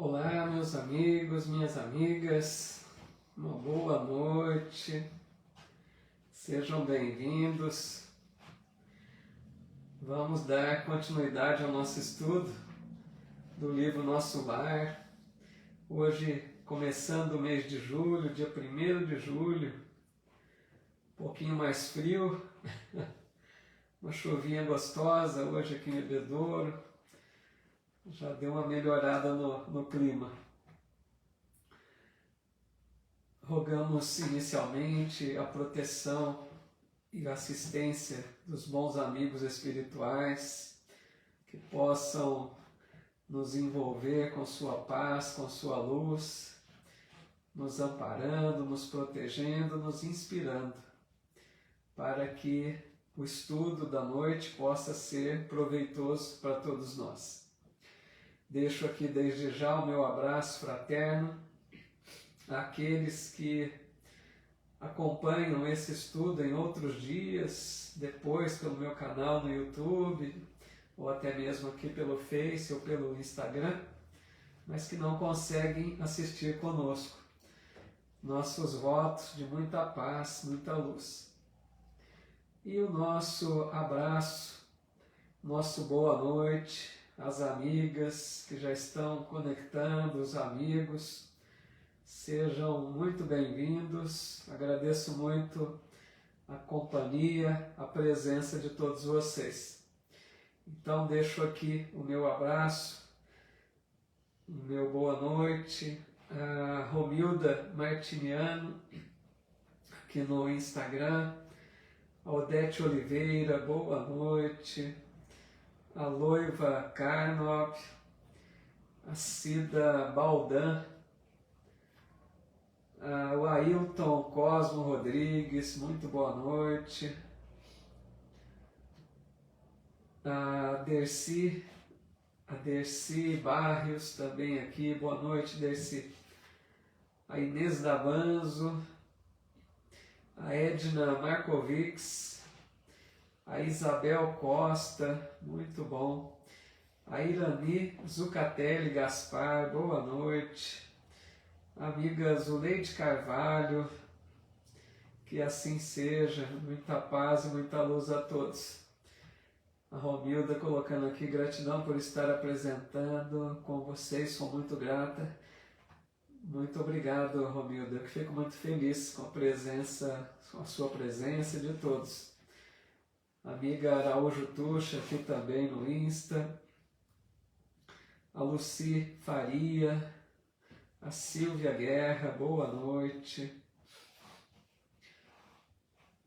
Olá, meus amigos, minhas amigas, uma boa noite, sejam bem-vindos. Vamos dar continuidade ao nosso estudo do livro Nosso Lar. Hoje, começando o mês de julho, dia 1º de julho, um pouquinho mais frio, uma chuvinha gostosa hoje aqui em Bebedouro. Já deu uma melhorada no clima. Rogamos inicialmente a proteção e a assistência dos bons amigos espirituais que possam nos envolver com sua paz, com sua luz, nos amparando, nos protegendo, nos inspirando, para que o estudo da noite possa ser proveitoso para todos nós. Deixo aqui desde já o meu abraço fraterno àqueles que acompanham esse estudo em outros dias, depois pelo meu canal no YouTube, ou até mesmo aqui pelo Face ou pelo Instagram, mas que não conseguem assistir conosco. Nossos votos de muita paz, muita luz. E o nosso abraço, nosso boa noite às amigas que já estão conectando, os amigos, sejam muito bem-vindos. Agradeço muito a companhia, a presença de todos vocês. Então deixo aqui o meu abraço, o meu boa noite, a Romilda Martiniano, aqui no Instagram, a Odete Oliveira, boa noite, a Loiva Carnop, a Cida Baldan, o Ailton Cosmo Rodrigues, muito boa noite, a Dercy Barrios também aqui, boa noite Dercy, a Inês Davanzo, a Edna Markovics, a Isabel Costa, muito bom, a Irani Zucatelli Gaspar, boa noite, a amiga Zuleide Carvalho, que assim seja, muita paz e muita luz a todos. A Romilda colocando aqui, gratidão por estar apresentando com vocês, sou muito grata. Muito obrigado, Romilda, eu fico muito feliz com a sua presença de todos. A amiga Araújo Tuxa aqui também no Insta, a Luci Faria, a Silvia Guerra, boa noite.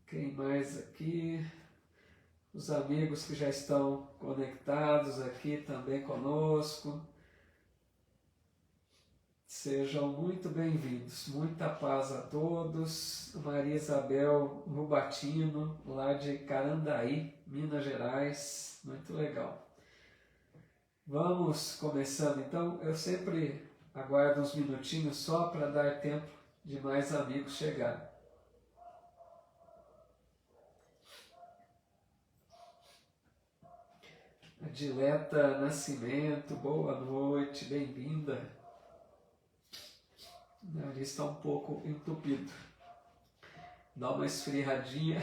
Quem mais aqui? Os amigos que já estão conectados aqui também conosco. Sejam muito bem-vindos, muita paz a todos. Maria Isabel Rubatino, lá de Carandaí, Minas Gerais, muito legal. Vamos começando então, eu sempre aguardo uns minutinhos só para dar tempo de mais amigos chegarem. A Dileta Nascimento, boa noite, bem-vinda. O nariz está um pouco entupido. Dá uma esfriadinha,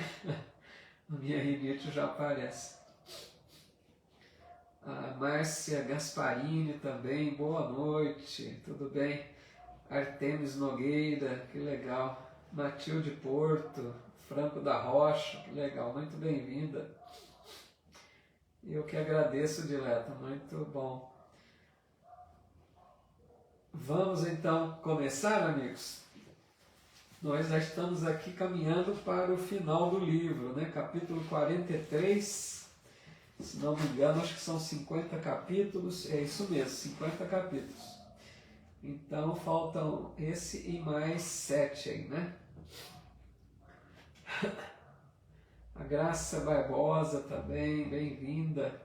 a minha rinite já aparece. A Márcia Gasparini também, boa noite, tudo bem? Artemis Nogueira, que legal. Matilde Porto, Franco da Rocha, que legal, muito bem-vinda. Eu que agradeço, Dileta, muito bom. Vamos então começar, amigos? Nós já estamos aqui caminhando para o final do livro, né? Capítulo 43, se não me engano, acho que são 50 capítulos, é isso mesmo, 50 capítulos. Então faltam esse e mais 7 aí, né? A Graça Barbosa também, bem-vinda.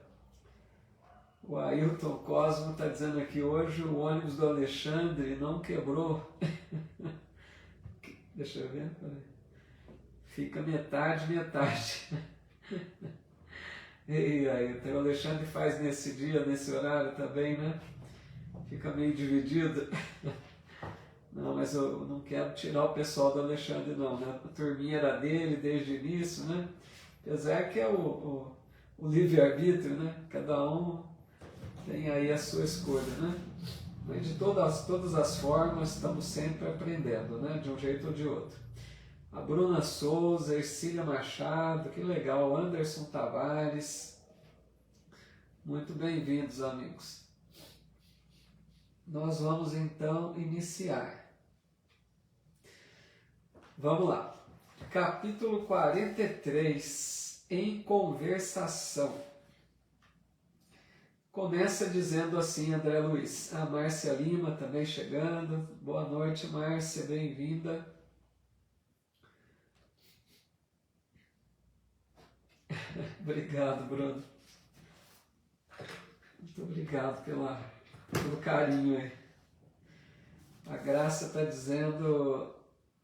O Ailton Cosmo está dizendo aqui, hoje o ônibus do Alexandre não quebrou. Deixa eu ver. Fica metade. E aí, o Alexandre faz nesse dia, nesse horário também, né? Fica meio dividido. Não, mas eu não quero tirar o pessoal do Alexandre não, né? A turminha era dele desde o início, né? Apesar que é o livre-arbítrio, né? Cada um tem aí a sua escolha, né? Mas de todas as formas, estamos sempre aprendendo, né? De um jeito ou de outro. A Bruna Souza, Ercília Machado, que legal, Anderson Tavares. Muito bem-vindos, amigos. Nós vamos então iniciar. Vamos lá. Capítulo 43, em conversação. Começa dizendo assim, André Luiz. A Márcia Lima também chegando. Boa noite, Márcia, bem-vinda. Obrigado, Bruno. Muito obrigado pelo carinho aí. A Graça está dizendo,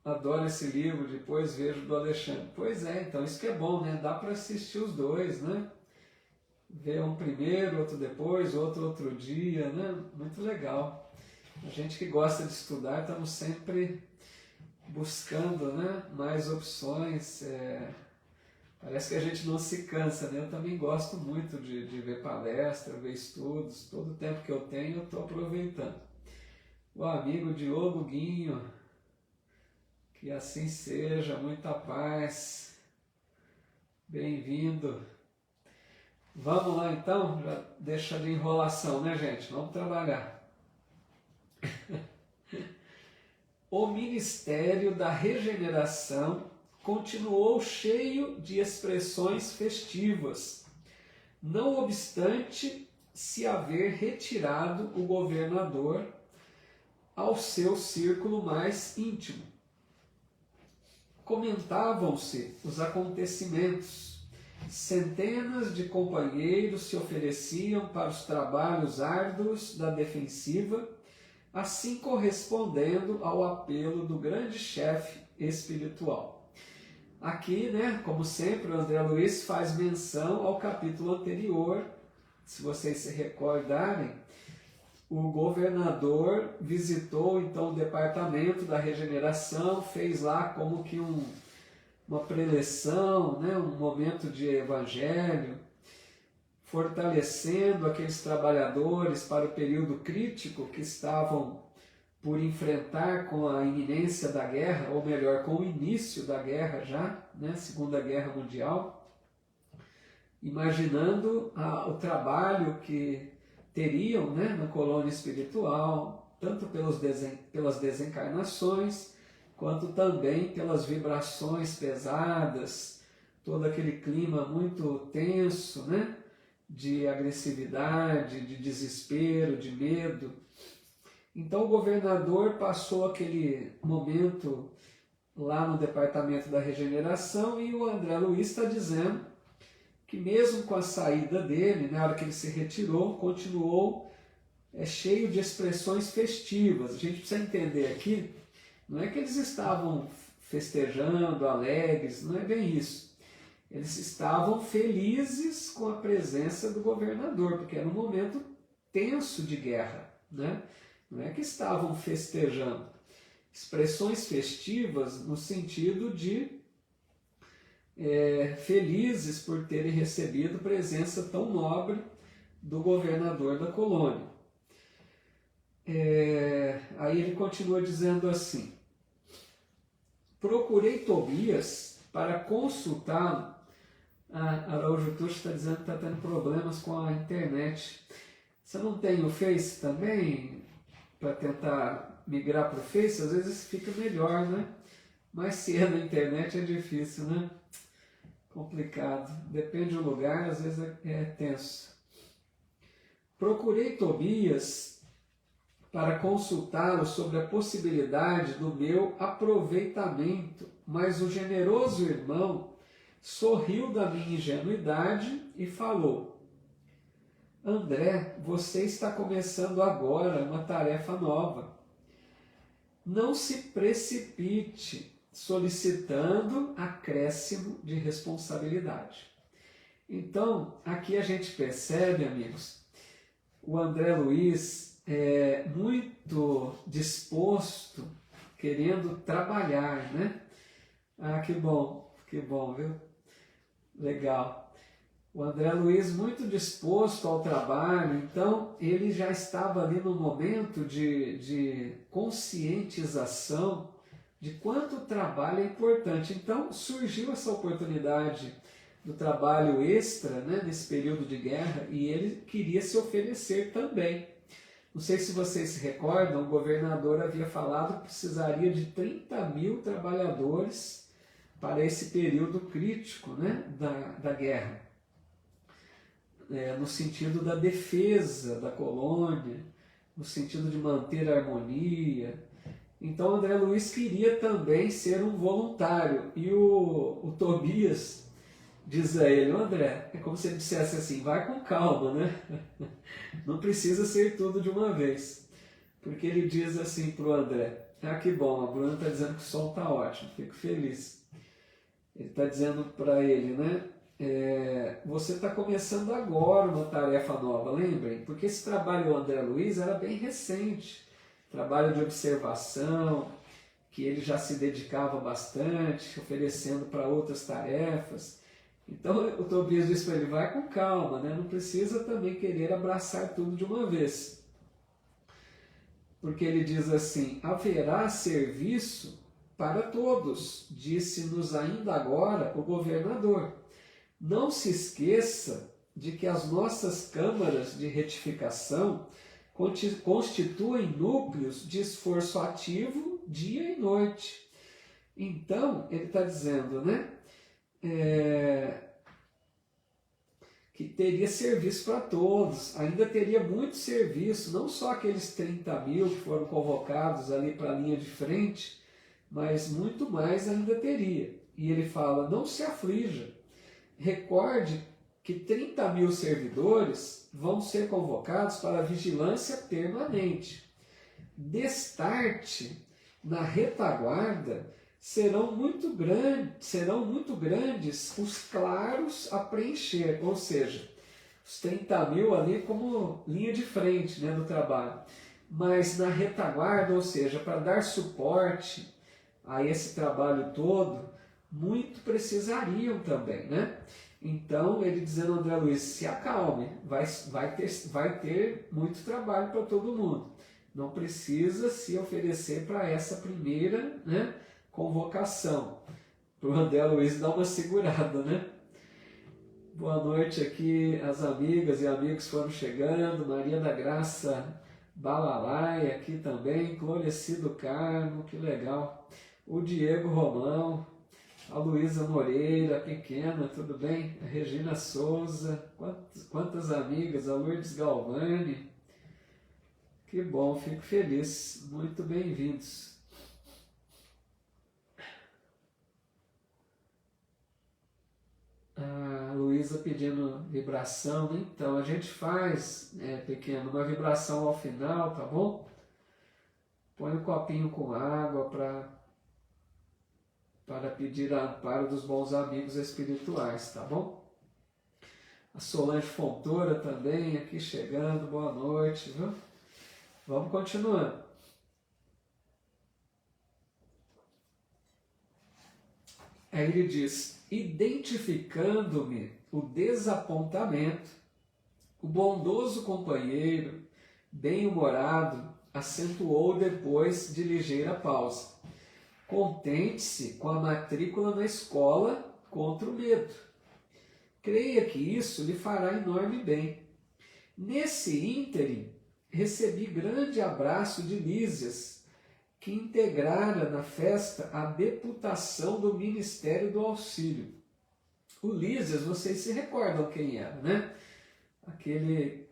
adoro esse livro, depois vejo do Alexandre. Pois é, então isso que é bom, né? Dá para assistir os dois, né? Ver um primeiro, outro depois, outro dia, né? Muito legal. A gente que gosta de estudar, estamos sempre buscando, né? Mais opções. Parece que a gente não se cansa, né? Eu também gosto muito de ver palestra, ver estudos. Todo o tempo que eu tenho, eu estou aproveitando. O amigo Diogo Guinho, que assim seja, muita paz. Bem-vindo. Vamos lá então, já deixa de enrolação, né, gente? Vamos trabalhar. O Ministério da Regeneração continuou cheio de expressões festivas, não obstante se haver retirado o governador ao seu círculo mais íntimo. Comentavam-se os acontecimentos, centenas de companheiros se ofereciam para os trabalhos árduos da defensiva, assim correspondendo ao apelo do grande chefe espiritual. Aqui, né, como sempre, o André Luiz faz menção ao capítulo anterior. Se vocês se recordarem, o governador visitou então o departamento da regeneração, fez lá como que uma preleção, né, um momento de evangelho, fortalecendo aqueles trabalhadores para o período crítico que estavam por enfrentar com a iminência da guerra, ou melhor, com o início da guerra já, né, Segunda Guerra Mundial, imaginando o trabalho que teriam, né, na colônia espiritual, tanto pelas desencarnações, quanto também pelas vibrações pesadas, todo aquele clima muito tenso, né, de agressividade, de desespero, de medo. Então o governador passou aquele momento lá no departamento da regeneração e o André Luiz está dizendo que mesmo com a saída dele, na hora que ele se retirou, continuou cheio de expressões festivas. A gente precisa entender aqui, não é que eles estavam festejando, alegres, não é bem isso. Eles estavam felizes com a presença do governador, porque era um momento tenso de guerra, né? Não é que estavam festejando. Expressões festivas no sentido de felizes por terem recebido presença tão nobre do governador da colônia. Aí ele continua dizendo assim: procurei Tobias para consultá-lo. Araújo Tuxo está dizendo que está tendo problemas com a internet. Você não tem o Face também? Para tentar migrar para o Face, às vezes fica melhor, né? Mas se é na internet é difícil, né? Complicado. Depende do lugar, às vezes é tenso. Procurei Tobias para consultá-lo sobre a possibilidade do meu aproveitamento, mas o generoso irmão sorriu da minha ingenuidade e falou: André, você está começando agora uma tarefa nova. Não se precipite solicitando acréscimo de responsabilidade. Então, aqui a gente percebe, amigos, o André Luiz muito disposto, querendo trabalhar, né? Ah, que bom, viu? Legal. O André Luiz muito disposto ao trabalho, então ele já estava ali no momento de conscientização de quanto o trabalho é importante. Então surgiu essa oportunidade do trabalho extra, né, nesse período de guerra, e ele queria se oferecer também. Não sei se vocês se recordam, o governador havia falado que precisaria de 30 mil trabalhadores para esse período crítico, né, da guerra. No sentido da defesa da colônia, no sentido de manter a harmonia. Então André Luiz queria também ser um voluntário, e o Tobias diz a ele: André, é como se ele dissesse assim, vai com calma, né? Não precisa ser tudo de uma vez. Porque ele diz assim para o André: ah, que bom, a Bruna está dizendo que o som está ótimo, fico feliz. Ele está dizendo para ele, né? Você está começando agora uma tarefa nova, lembrem? Porque esse trabalho do André Luiz era bem recente, trabalho de observação, que ele já se dedicava bastante, oferecendo para outras tarefas. Então o Tobias disse para ele: vai com calma, né? Não precisa também querer abraçar tudo de uma vez. Porque ele diz assim: haverá serviço para todos, disse-nos ainda agora o governador. Não se esqueça de que as nossas câmaras de retificação constituem núcleos de esforço ativo dia e noite. Então, ele está dizendo, né, que teria serviço para todos, ainda teria muito serviço, não só aqueles 30 mil que foram convocados ali para a linha de frente, mas muito mais ainda teria. E ele fala: não se aflija, recorde que 30 mil servidores vão ser convocados para a vigilância permanente. Destarte, na retaguarda, serão muito grandes os claros a preencher, ou seja, os 30 mil ali como linha de frente, né, do trabalho. Mas na retaguarda, ou seja, para dar suporte a esse trabalho todo, muito precisariam também, né? Então, ele dizendo: André Luiz, se acalme, vai ter muito trabalho para todo mundo. Não precisa se oferecer para essa primeira, né, convocação. Para o André Luiz dar uma segurada, né? Boa noite aqui, as amigas e amigos foram chegando. Maria da Graça Balalai aqui também, Clorecido Carmo, que legal. O Diego Romão, a Luísa Moreira, pequena, tudo bem? A Regina Souza, quantas amigas, a Lourdes Galvani. Que bom, fico feliz, muito bem-vindos. A Luísa pedindo vibração, né? Então a gente faz, pequeno, uma vibração ao final, tá bom? Põe um copinho com água para pedir amparo dos bons amigos espirituais, tá bom? A Solange Fontoura também aqui chegando, boa noite, viu? Vamos continuando. Aí ele diz: identificando-me o desapontamento, o bondoso companheiro, bem-humorado, acentuou depois de ligeira pausa: contente-se com a matrícula na escola contra o medo. Creia que isso lhe fará enorme bem. Nesse ínterim, recebi grande abraço de Lísias, que integrara na festa a deputação do Ministério do Auxílio. O Lísias, vocês se recordam quem era, né? Aquele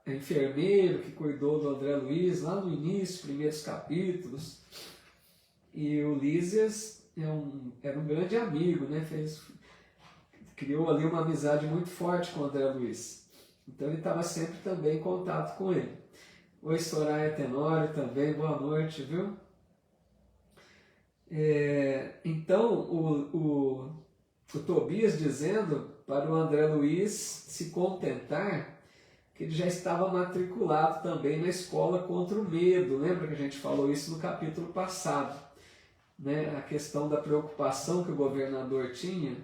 enfermeiro que cuidou do André Luiz lá no início, primeiros capítulos. E o Lísias era um grande amigo, né? Criou ali uma amizade muito forte com o André Luiz. Então ele estava sempre também em contato com ele. Oi, Soraya Tenório também, boa noite, viu? Então, o Tobias dizendo para o André Luiz se contentar que ele já estava matriculado também na escola contra o medo. Lembra que a gente falou isso no capítulo passado, né? A questão da preocupação que o governador tinha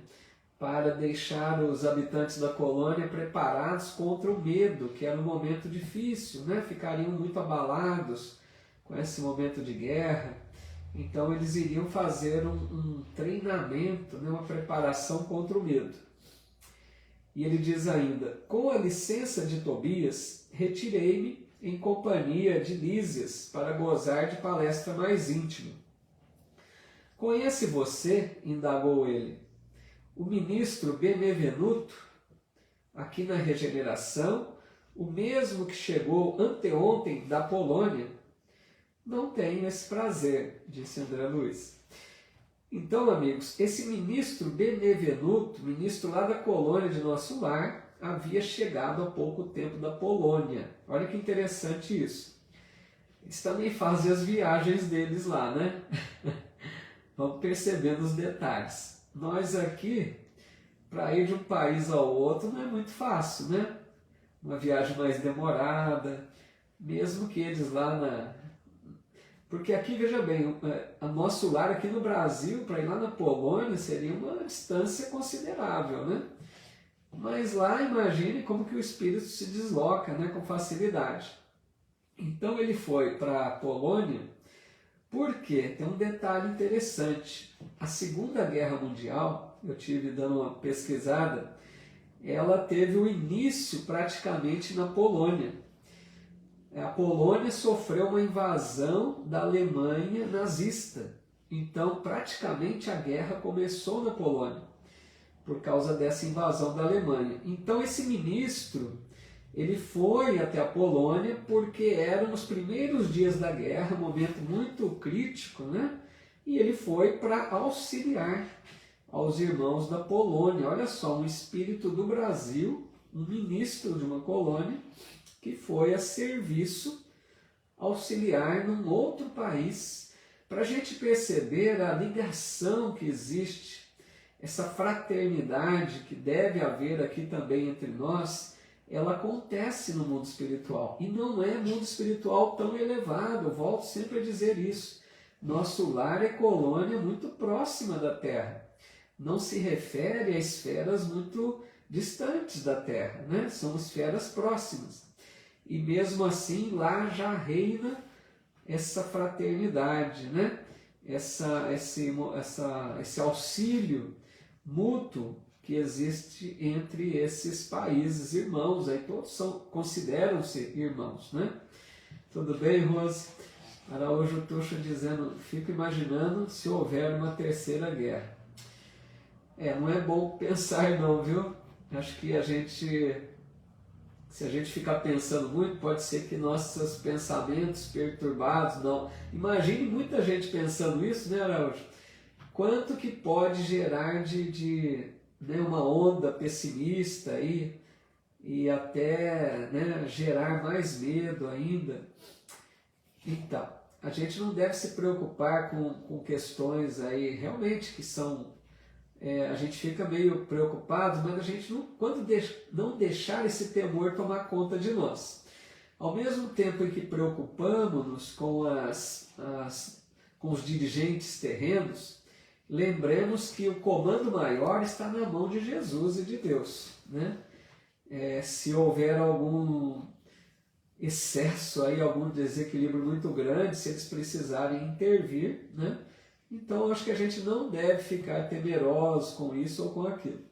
para deixar os habitantes da colônia preparados contra o medo, que era um momento difícil, né? Ficariam muito abalados com esse momento de guerra. Então eles iriam fazer um treinamento, né? Uma preparação contra o medo. E ele diz ainda: com a licença de Tobias, retirei-me em companhia de Lísias para gozar de palestra mais íntima. Conhece você, indagou ele, o ministro Benevenuto, aqui na Regeneração, o mesmo que chegou anteontem da Polônia? Não tenho esse prazer, disse André Luiz. Então, amigos, esse ministro Benevenuto, ministro lá da colônia de Nosso Lar, havia chegado há pouco tempo da Polônia. Olha que interessante isso. Eles também fazem as viagens deles lá, né? Vamos percebendo os detalhes. Nós aqui, para ir de um país ao outro, não é muito fácil, né? Uma viagem mais demorada, mesmo que eles lá na... Porque aqui, veja bem, o nosso lar aqui no Brasil, para ir lá na Polônia, seria uma distância considerável, né? Mas lá, imagine como que o espírito se desloca, né, com facilidade. Então ele foi para a Polônia, porque tem um detalhe interessante. A Segunda Guerra Mundial, eu tive dando uma pesquisada, ela teve o início praticamente na Polônia. A Polônia sofreu uma invasão da Alemanha nazista. Então, praticamente a guerra começou na Polônia, por causa dessa invasão da Alemanha. Então, esse ministro, ele foi até a Polônia porque eram nos primeiros dias da guerra, um momento muito crítico, né? E ele foi para auxiliar aos irmãos da Polônia. Olha só, um espírito do Brasil, um ministro de uma colônia, que foi a serviço auxiliar num outro país, para a gente perceber a ligação que existe, essa fraternidade que deve haver aqui também entre nós, ela acontece no mundo espiritual. E não é mundo espiritual tão elevado, eu volto sempre a dizer isso. Nosso lar é colônia muito próxima da Terra. Não se refere a esferas muito distantes da Terra, né? São esferas próximas. E mesmo assim, lá já reina essa fraternidade, né? Esse auxílio mútuo que existe entre esses países irmãos. Aí todos consideram-se irmãos, né? Tudo bem, Rose? Araújo Tuxa dizendo: fico imaginando se houver uma terceira guerra. Não é bom pensar não, viu? Acho que se a gente ficar pensando muito, pode ser que nossos pensamentos perturbados, não. Imagine muita gente pensando isso, né, Araújo? Quanto que pode gerar né, uma onda pessimista aí, e até, né, gerar mais medo ainda. Então, a gente não deve se preocupar com questões aí realmente que são... a gente fica meio preocupado, mas a gente não deixar esse temor tomar conta de nós. Ao mesmo tempo em que preocupamos-nos com os dirigentes terrenos, lembremos que o comando maior está na mão de Jesus e de Deus, né? Se houver algum excesso, aí, algum desequilíbrio muito grande, se eles precisarem intervir, né? Então, acho que a gente não deve ficar temeroso com isso ou com aquilo.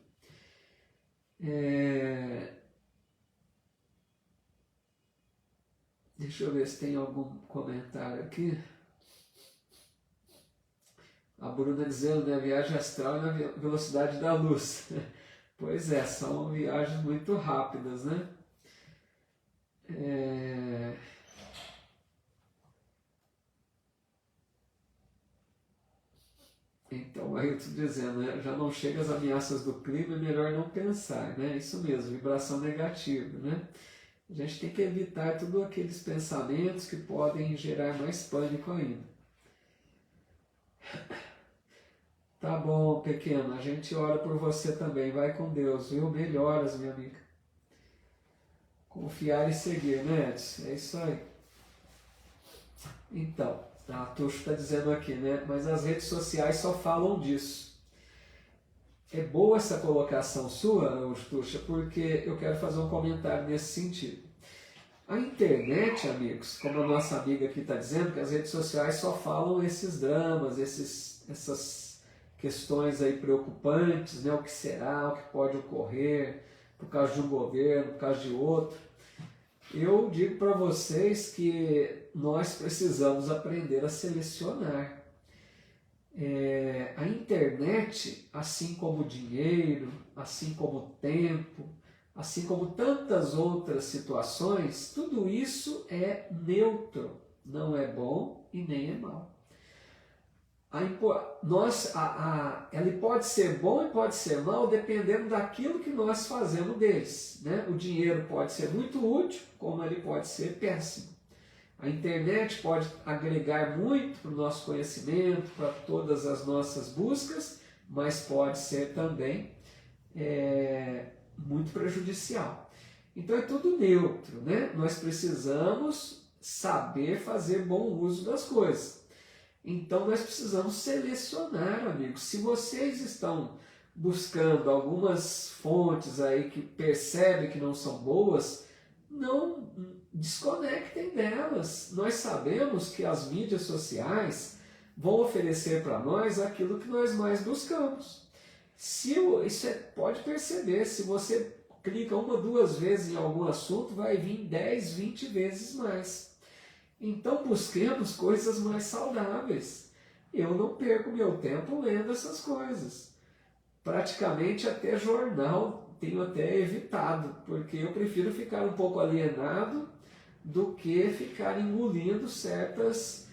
Deixa eu ver se tem algum comentário aqui. A Bruna dizendo, né, viagem astral e na velocidade da luz. Pois é, são viagens muito rápidas, né? Então, aí eu estou dizendo, né, já não chega às ameaças do clima, é melhor não pensar, né? Isso mesmo, vibração negativa, né? A gente tem que evitar todos aqueles pensamentos que podem gerar mais pânico ainda. Tá bom, pequeno, a gente ora por você também, vai com Deus, viu? Melhoras, minha amiga. Confiar e seguir, né, Edson? É isso aí. Então, a Tuxo está dizendo aqui, né? Mas as redes sociais só falam disso. É boa essa colocação sua, Tuxa, porque eu quero fazer um comentário nesse sentido. A internet, amigos, como a nossa amiga aqui está dizendo, que as redes sociais só falam esses dramas, essas questões aí preocupantes, né? O que será, o que pode ocorrer, por causa de um governo, por causa de outro. Eu digo para vocês que nós precisamos aprender a selecionar. A internet, assim como o dinheiro, assim como o tempo, assim como tantas outras situações, tudo isso é neutro, não é bom e nem é mal. Ele pode ser bom e pode ser mal dependendo daquilo que nós fazemos deles, né? O dinheiro pode ser muito útil, como ele pode ser péssimo. A internet pode agregar muito para o nosso conhecimento, para todas as nossas buscas, mas pode ser também muito prejudicial. Então é tudo neutro, né? Nós precisamos saber fazer bom uso das coisas. Então nós precisamos selecionar, amigos. Se vocês estão buscando algumas fontes aí que percebem que não são boas, não desconectem delas. Nós sabemos que as mídias sociais vão oferecer para nós aquilo que nós mais buscamos. Pode perceber, se você clica uma, duas vezes em algum assunto, vai vir 10, 20 vezes mais. Então busquemos coisas mais saudáveis. Eu não perco meu tempo lendo essas coisas. Praticamente até jornal tenho até evitado, porque eu prefiro ficar um pouco alienado do que ficar engolindo certas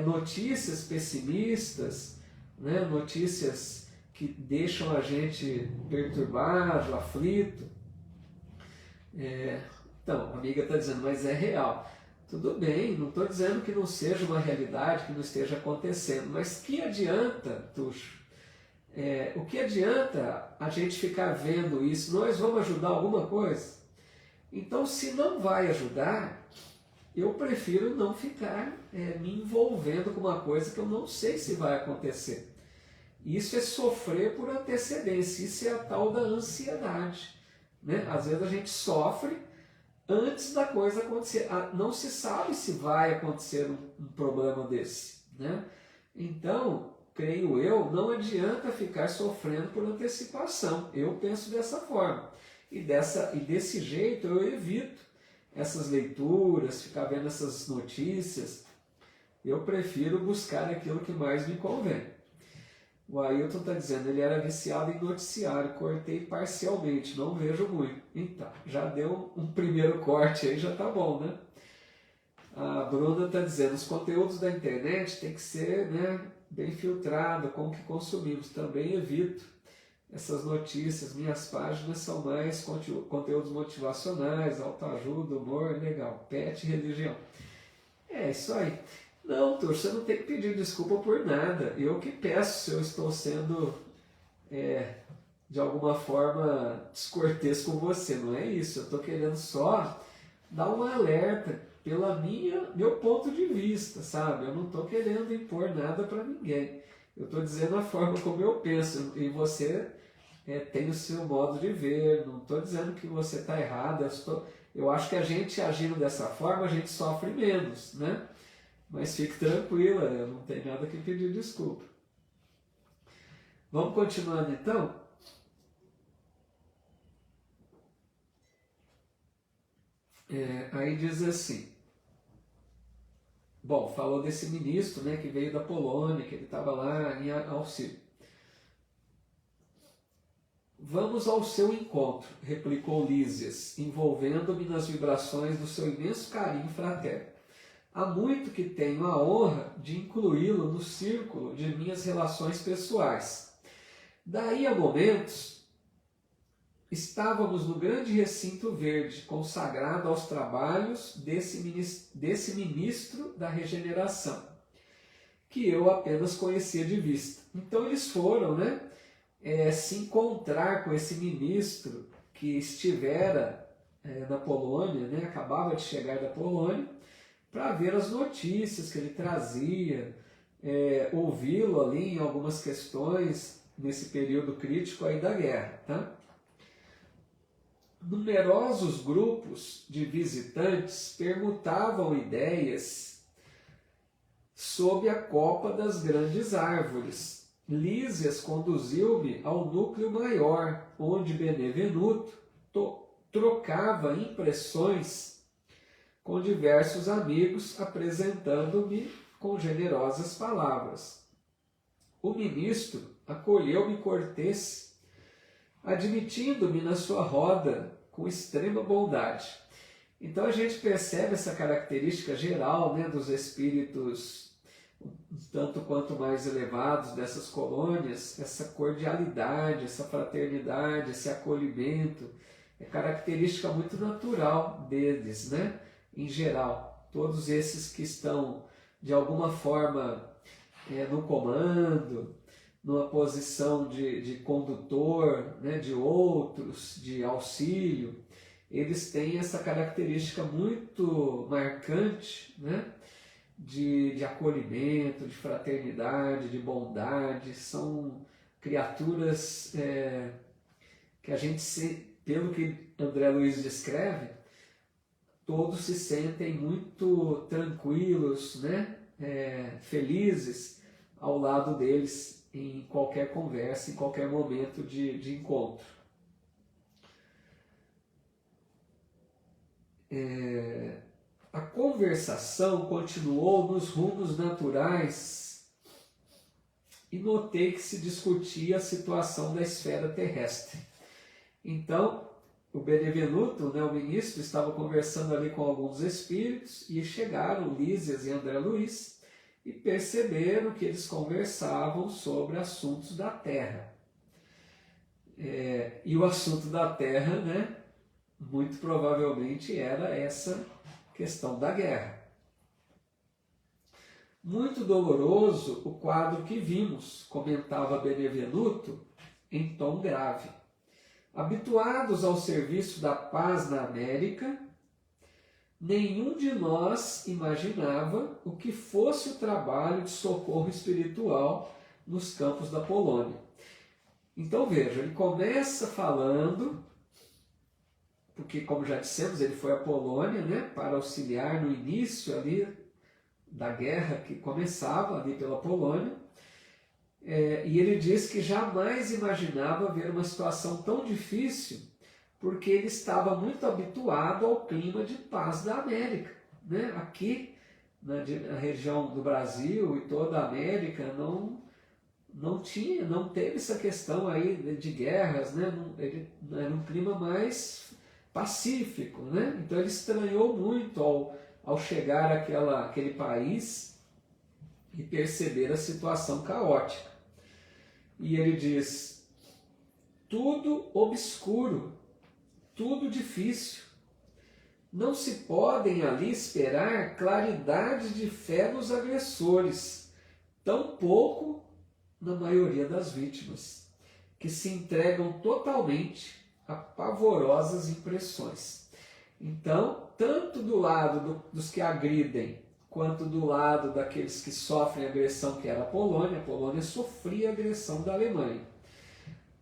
notícias pessimistas, né? Notícias que deixam a gente perturbado, aflito. Então, a amiga está dizendo, mas é real. Tudo bem, não estou dizendo que não seja uma realidade, que não esteja acontecendo, mas que adianta, Tuxo? O que adianta a gente ficar vendo isso? Nós vamos ajudar alguma coisa? Então, se não vai ajudar, eu prefiro não ficar me envolvendo com uma coisa que eu não sei se vai acontecer. Isso é sofrer por antecedência, isso é a tal da ansiedade, né? Às vezes a gente sofre antes da coisa acontecer. Não se sabe se vai acontecer um problema desse, né? Então, creio eu, não adianta ficar sofrendo por antecipação. Eu penso dessa forma. E desse jeito eu evito essas leituras, ficar vendo essas notícias. Eu prefiro buscar aquilo que mais me convém. O Ailton está dizendo, ele era viciado em noticiário, cortei parcialmente, não vejo muito. Então, já deu um primeiro corte aí, já tá bom, né? A Bruna está dizendo, os conteúdos da internet tem que ser, né, bem filtrado com o que consumimos. Também evito essas notícias, minhas páginas são mais conteúdos motivacionais, autoajuda, humor, legal, pet, religião. É isso aí. Não, Tuxo, você não tem que pedir desculpa por nada. Eu que peço se eu estou sendo, de alguma forma, descortês com você. Não é isso. Eu estou querendo só dar um alerta pelo meu ponto de vista, sabe? Eu não estou querendo impor nada para ninguém. Eu estou dizendo a forma como eu penso. E você tem o seu modo de ver. Não estou dizendo que você está errado. Eu acho que a gente agindo dessa forma, a gente sofre menos, né? Mas fique tranquila, eu não tenho nada que pedir desculpa. Vamos continuando então? Aí diz assim, bom, falou desse ministro, né, que veio da Polônia, que ele estava lá em auxílio. Vamos ao seu encontro, replicou Lísias, envolvendo-me nas vibrações do seu imenso carinho fraterno. Há muito que tenho a honra de incluí-lo no círculo de minhas relações pessoais. Daí a momentos, estávamos no grande recinto verde, consagrado aos trabalhos desse ministro da regeneração, que eu apenas conhecia de vista. Então eles foram, se encontrar com esse ministro que estivera na Polônia, né? Acabava de chegar da Polônia, para ver as notícias que ele trazia, ouvi-lo ali em algumas questões nesse período crítico aí da guerra. Tá? Numerosos grupos de visitantes permutavam ideias sob a copa das grandes árvores. Lísias conduziu-me ao núcleo maior, onde Benevenuto trocava impressões com diversos amigos, apresentando-me com generosas palavras. O ministro acolheu-me cortês, admitindo-me na sua roda com extrema bondade. Então a gente percebe essa característica geral, né, dos espíritos tanto quanto mais elevados dessas colônias, essa cordialidade, essa fraternidade, esse acolhimento, é característica muito natural deles, né? Em geral, todos esses que estão de alguma forma no comando, numa posição de condutor, né, de outros, de auxílio, eles têm essa característica muito marcante, né, de acolhimento, de fraternidade, de bondade. São criaturas que a gente, pelo que André Luiz descreve, todos se sentem muito tranquilos, né, felizes ao lado deles em qualquer conversa, em qualquer momento de encontro. A conversação continuou nos rumos naturais e notei que se discutia a situação da esfera terrestre. Então, o Benevenuto, né, o ministro, estava conversando ali com alguns espíritos e chegaram Lísias e André Luiz e perceberam que eles conversavam sobre assuntos da Terra. E o assunto da Terra, né, muito provavelmente era essa questão da guerra. Muito doloroso o quadro que vimos, comentava Benevenuto em tom grave. Habituados ao serviço da paz na América, nenhum de nós imaginava o que fosse o trabalho de socorro espiritual nos campos da Polônia. Então veja, ele começa falando, porque como já dissemos, ele foi à Polônia, né, para auxiliar no início ali da guerra que começava ali pela Polônia, e ele diz que jamais imaginava ver uma situação tão difícil, porque ele estava muito habituado ao clima de paz da América, né? Aqui na região do Brasil e toda a América não teve essa questão aí de guerras, né? Era um clima mais pacífico, né? Então ele estranhou muito ao chegar àquele país e perceber a situação caótica. E ele diz: tudo obscuro, tudo difícil. Não se podem ali esperar claridade de fé nos agressores, tampouco na maioria das vítimas, que se entregam totalmente a pavorosas impressões. Então, tanto do lado dos que agridem, quanto do lado daqueles que sofrem agressão, que era a Polônia sofria agressão da Alemanha.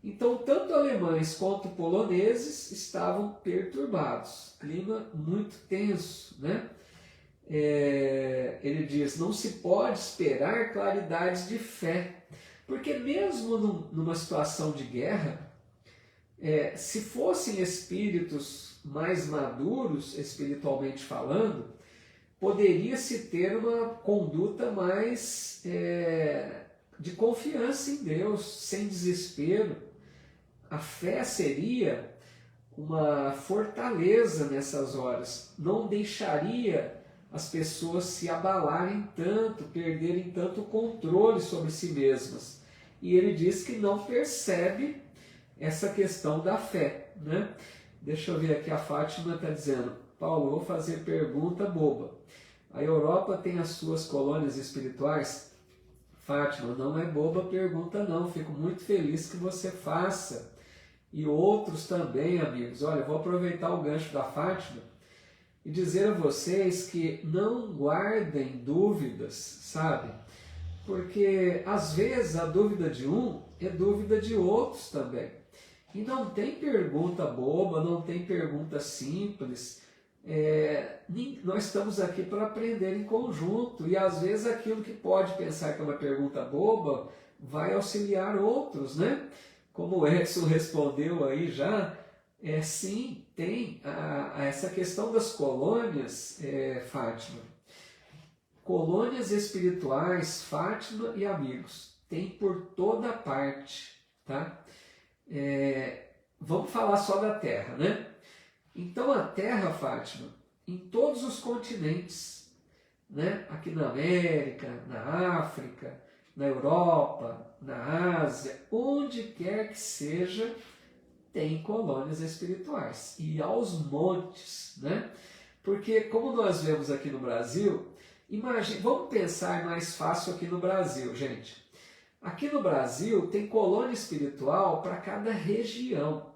Então, tanto alemães quanto poloneses estavam perturbados, clima muito tenso, né? Ele diz, não se pode esperar claridades de fé, porque mesmo numa situação de guerra, se fossem espíritos mais maduros, espiritualmente falando, poderia-se ter uma conduta mais de confiança em Deus, sem desespero. A fé seria uma fortaleza nessas horas, não deixaria as pessoas se abalarem tanto, perderem tanto o controle sobre si mesmas. E ele diz que não percebe essa questão da fé, né? Deixa eu ver aqui, a Fátima está dizendo: Paulo, vou fazer pergunta boba. A Europa tem as suas colônias espirituais? Fátima, não é boba a pergunta não, fico muito feliz que você faça. e outros também, amigos. Olha, eu vou aproveitar o gancho da Fátima e dizer a vocês que não guardem dúvidas, sabe? Porque às vezes a dúvida de um é dúvida de outros também. E não tem pergunta boba, não tem pergunta simples. Nós estamos aqui para aprender em conjunto, e às vezes aquilo que pode pensar que é uma pergunta boba vai auxiliar outros, né? Como o Edson respondeu aí já, sim, tem essa questão das colônias, Fátima. Colônias espirituais, Fátima e amigos, tem por toda parte, tá? Vamos falar só da Terra, né? Então a Terra, Fátima, em todos os continentes, né? Aqui na América, na África, na Europa, na Ásia, onde quer que seja, tem colônias espirituais. E aos montes, né? Porque como nós vemos aqui no Brasil, vamos pensar mais fácil aqui no Brasil, gente. Aqui no Brasil tem colônia espiritual para cada região,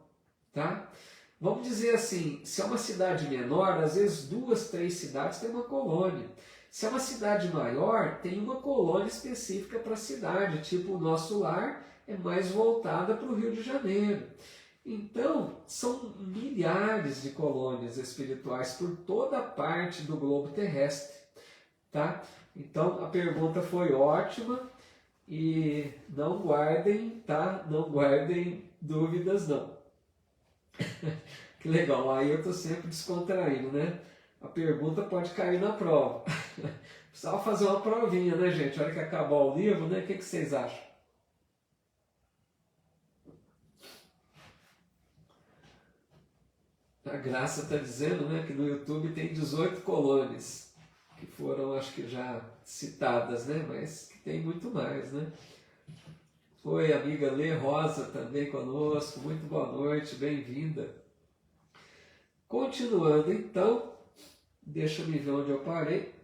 tá? Vamos dizer assim, se é uma cidade menor, às vezes 2, 3 cidades tem uma colônia. Se é uma cidade maior, tem uma colônia específica para a cidade, tipo o nosso lar é mais voltada para o Rio de Janeiro. Então, são milhares de colônias espirituais por toda a parte do globo terrestre, tá? Então, a pergunta foi ótima e não guardem, tá? Não guardem dúvidas, não. Que legal, aí eu estou sempre descontraindo, né? A pergunta pode cair na prova. Precisava fazer uma provinha, né, gente? A hora que acabar o livro, né? O que vocês acham? A Graça está dizendo, né, que no YouTube tem 18 colônias, que foram, acho que já citadas, né? Mas que tem muito mais, né? Oi, amiga Lê Rosa também conosco, muito boa noite, bem-vinda. Continuando então, deixa eu me ver onde eu parei.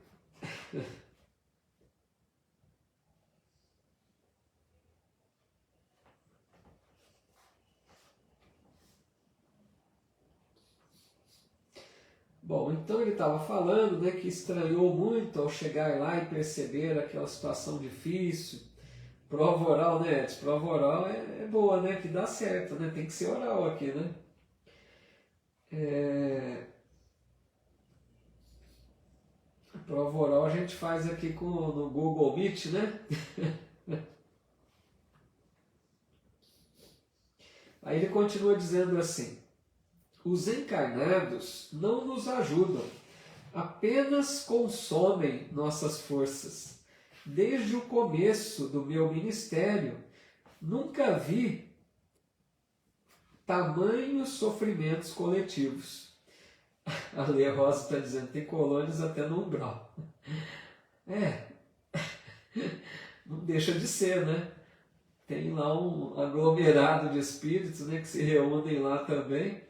Bom, então ele estava falando, né, que estranhou muito ao chegar lá e perceber aquela situação difícil. Prova oral, né, Edson? Prova oral é boa, né? Que dá certo, né? Tem que ser oral aqui, né? A prova oral a gente faz aqui no Google Meet, né? Aí ele continua dizendo assim: os encarnados não nos ajudam, apenas consomem nossas forças. Desde o começo do meu ministério, nunca vi tamanhos sofrimentos coletivos. A Lê Rosa está dizendo, tem colônias até no umbral. Não deixa de ser, né? Tem lá um aglomerado de espíritos, né, que se reúnem lá também.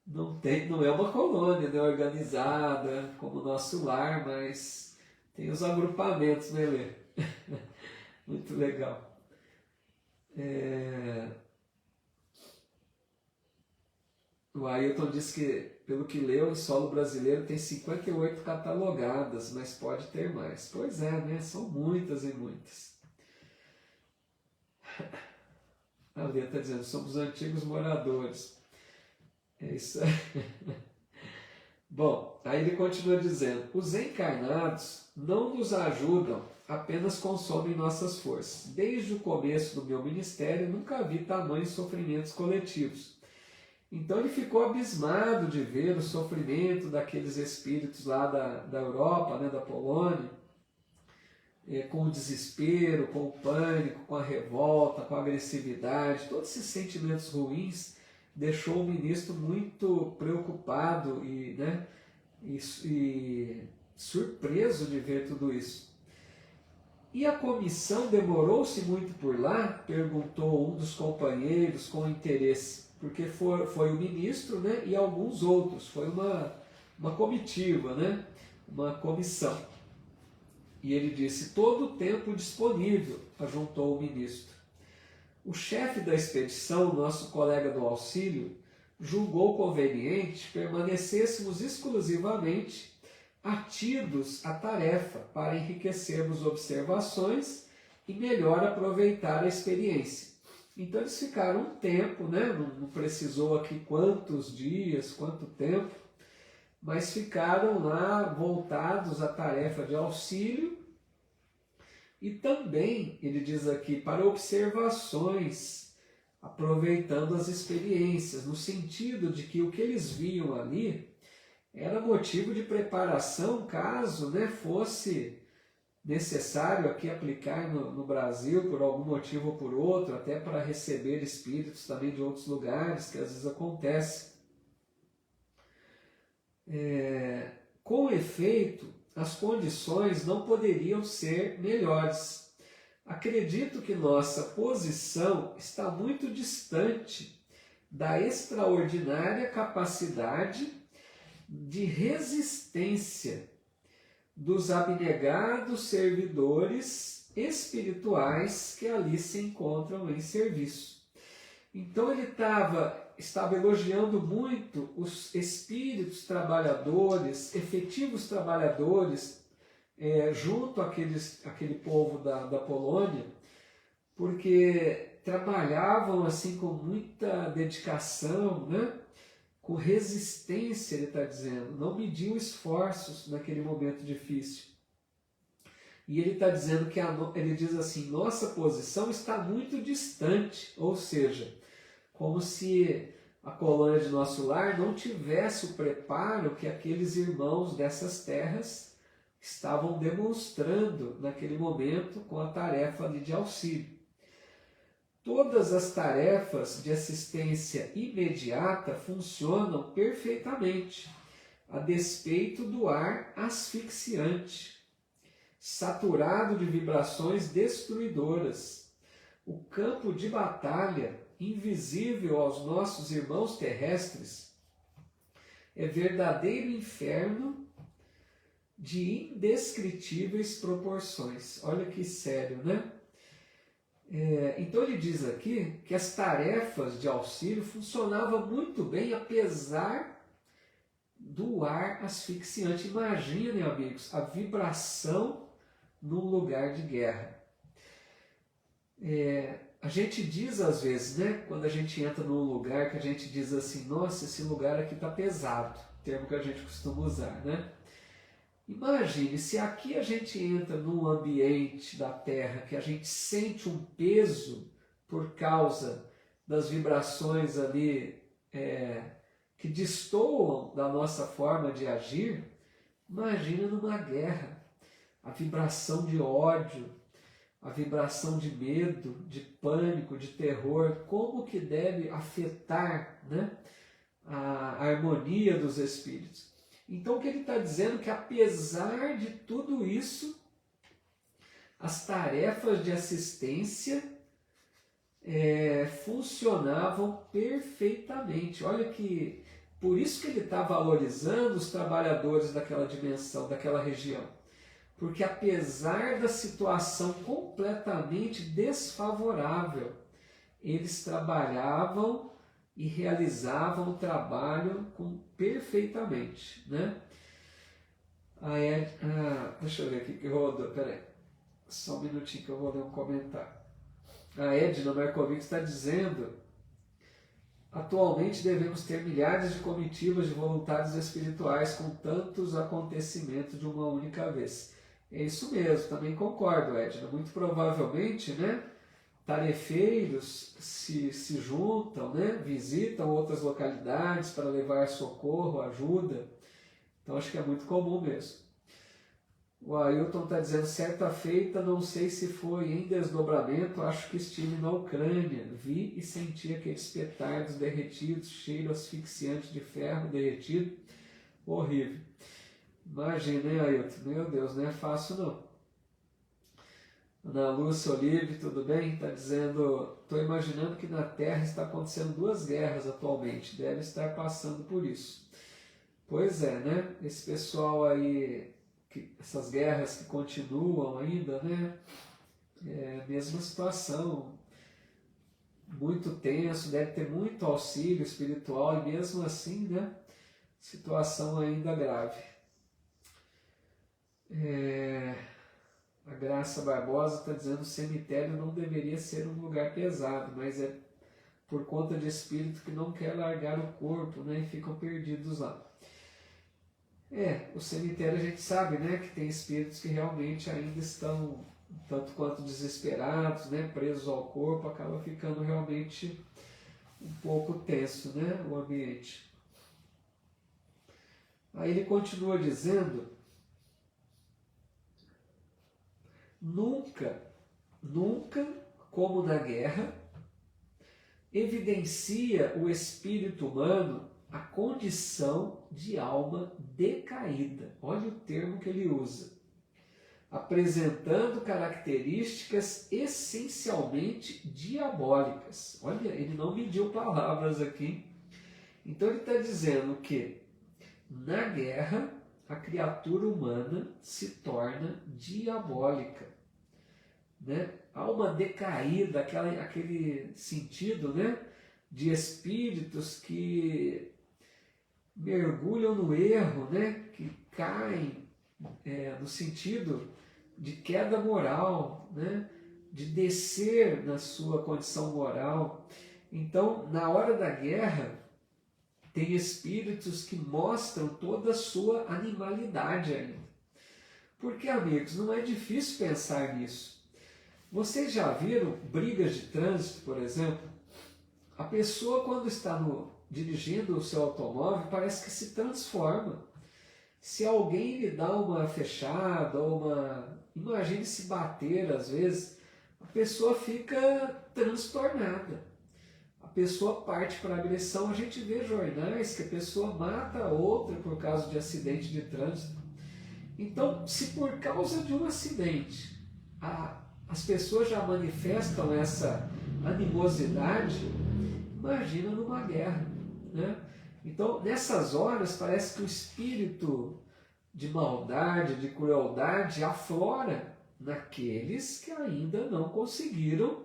Não é uma colônia, né, organizada como o nosso lar, mas tem os agrupamentos, né, Lê? Muito legal. O Ailton disse que, pelo que leu, em solo brasileiro tem 58 catalogadas, mas pode ter mais. Pois é, né? São muitas e muitas. A Lê está dizendo, somos antigos moradores. É isso aí. Bom, aí ele continua dizendo, os encarnados não nos ajudam, apenas consomem nossas forças. Desde o começo do meu ministério, nunca vi tamanhos sofrimentos coletivos. Então ele ficou abismado de ver o sofrimento daqueles espíritos lá da Europa, né, da Polônia, com o desespero, com o pânico, com a revolta, com a agressividade, todos esses sentimentos ruins deixou o ministro muito preocupado e surpreso de ver tudo isso. E a comissão demorou-se muito por lá? Perguntou um dos companheiros com interesse. Porque foi o ministro, né, e alguns outros, foi uma comitiva, né, uma comissão. E ele disse, todo o tempo disponível, ajuntou o ministro. o chefe da expedição, nosso colega do auxílio, julgou conveniente permanecêssemos exclusivamente atidos à tarefa para enriquecermos observações e melhor aproveitar a experiência. Então eles ficaram um tempo, né? Não precisou aqui quantos dias, quanto tempo, mas ficaram lá voltados à tarefa de auxílio e também, ele diz aqui, para observações, aproveitando as experiências, no sentido de que o que eles viam ali era motivo de preparação caso, né, fosse necessário aqui aplicar no Brasil por algum motivo ou por outro, até para receber espíritos também de outros lugares, que às vezes acontece. Com efeito, as condições não poderiam ser melhores. Acredito que nossa posição está muito distante da extraordinária capacidade de resistência dos abnegados servidores espirituais que ali se encontram em serviço. Então ele estava elogiando muito os espíritos trabalhadores, efetivos trabalhadores, junto àquele povo da Polônia, porque trabalhavam assim com muita dedicação, né? Com resistência, ele está dizendo, não mediam esforços naquele momento difícil. E ele está dizendo que, ele diz assim, nossa posição está muito distante, ou seja, como se a colônia de Nosso Lar não tivesse o preparo que aqueles irmãos dessas terras estavam demonstrando naquele momento com a tarefa ali de auxílio. Todas as tarefas de assistência imediata funcionam perfeitamente, a despeito do ar asfixiante, saturado de vibrações destruidoras. O campo de batalha, invisível aos nossos irmãos terrestres, é verdadeiro inferno de indescritíveis proporções. Olha que sério, né? Então ele diz aqui que as tarefas de auxílio funcionavam muito bem apesar do ar asfixiante. Imaginem, amigos, a vibração num lugar de guerra. A gente diz às vezes, né, quando a gente entra num lugar que a gente diz assim, nossa, esse lugar aqui está pesado, termo que a gente costuma usar, né? Imagine, se aqui a gente entra num ambiente da Terra que a gente sente um peso por causa das vibrações ali que destoam da nossa forma de agir, imagina numa guerra, a vibração de ódio, a vibração de medo, de pânico, de terror, como que deve afetar, né, a harmonia dos espíritos. Então o que ele está dizendo é que apesar de tudo isso, as tarefas de assistência funcionavam perfeitamente. Olha que, por isso que ele está valorizando os trabalhadores daquela dimensão, daquela região. Porque apesar da situação completamente desfavorável, eles trabalhavam e realizavam o trabalho perfeitamente, né? Deixa eu ver aqui que rodou, peraí, só um minutinho que eu vou ler um comentário. A Edna Markovic está dizendo: atualmente devemos ter milhares de comitivas de voluntários espirituais com tantos acontecimentos de uma única vez. É isso mesmo, também concordo, Edna. Muito provavelmente, né, tarefeiros se juntam, né, visitam outras localidades para levar socorro, ajuda. Então acho que é muito comum mesmo. O Ailton está dizendo, certa feita, não sei se foi em desdobramento, acho que estive na Ucrânia, vi e senti aqueles petardos derretidos, cheiro asfixiante de ferro derretido, horrível. Imagina, hein, Ailton? Meu Deus, não é fácil não. Ana Lúcia Olive, tudo bem? Está dizendo, estou imaginando que na Terra está acontecendo 2 guerras atualmente, deve estar passando por isso. Pois é, né? Esse pessoal aí, essas guerras que continuam ainda, né? É a mesma situação. muito tenso, deve ter muito auxílio espiritual e mesmo assim, né, situação ainda grave. A Graça Barbosa está dizendo que o cemitério não deveria ser um lugar pesado, mas é por conta de espírito que não quer largar o corpo, né, e ficam perdidos lá. O cemitério a gente sabe, né, que tem espíritos que realmente ainda estão tanto quanto desesperados, né, presos ao corpo, acaba ficando realmente um pouco tenso, né, o ambiente. Aí ele continua dizendo: nunca, como na guerra, evidencia o espírito humano a condição de alma decaída. Olha o termo que ele usa. Apresentando características essencialmente diabólicas. Olha, ele não mediu palavras aqui. Então ele está dizendo que na guerra a criatura humana se torna diabólica, né? Alma decaída, aquele sentido, né, de espíritos que mergulham no erro, né, que caem no sentido de queda moral, né, de descer na sua condição moral. Então, na hora da guerra, tem espíritos que mostram toda a sua animalidade ainda. Porque, amigos, não é difícil pensar nisso. Vocês já viram brigas de trânsito, por exemplo? A pessoa, quando está dirigindo o seu automóvel, parece que se transforma. Se alguém lhe dá uma fechada, imagine se bater às vezes, a pessoa fica transtornada. A pessoa parte para a agressão. A gente vê jornais que a pessoa mata a outra por causa de acidente de trânsito. Então, se por causa de um acidente as pessoas já manifestam essa animosidade, imagina numa guerra, né? Então, nessas horas, parece que o espírito de maldade, de crueldade, aflora naqueles que ainda não conseguiram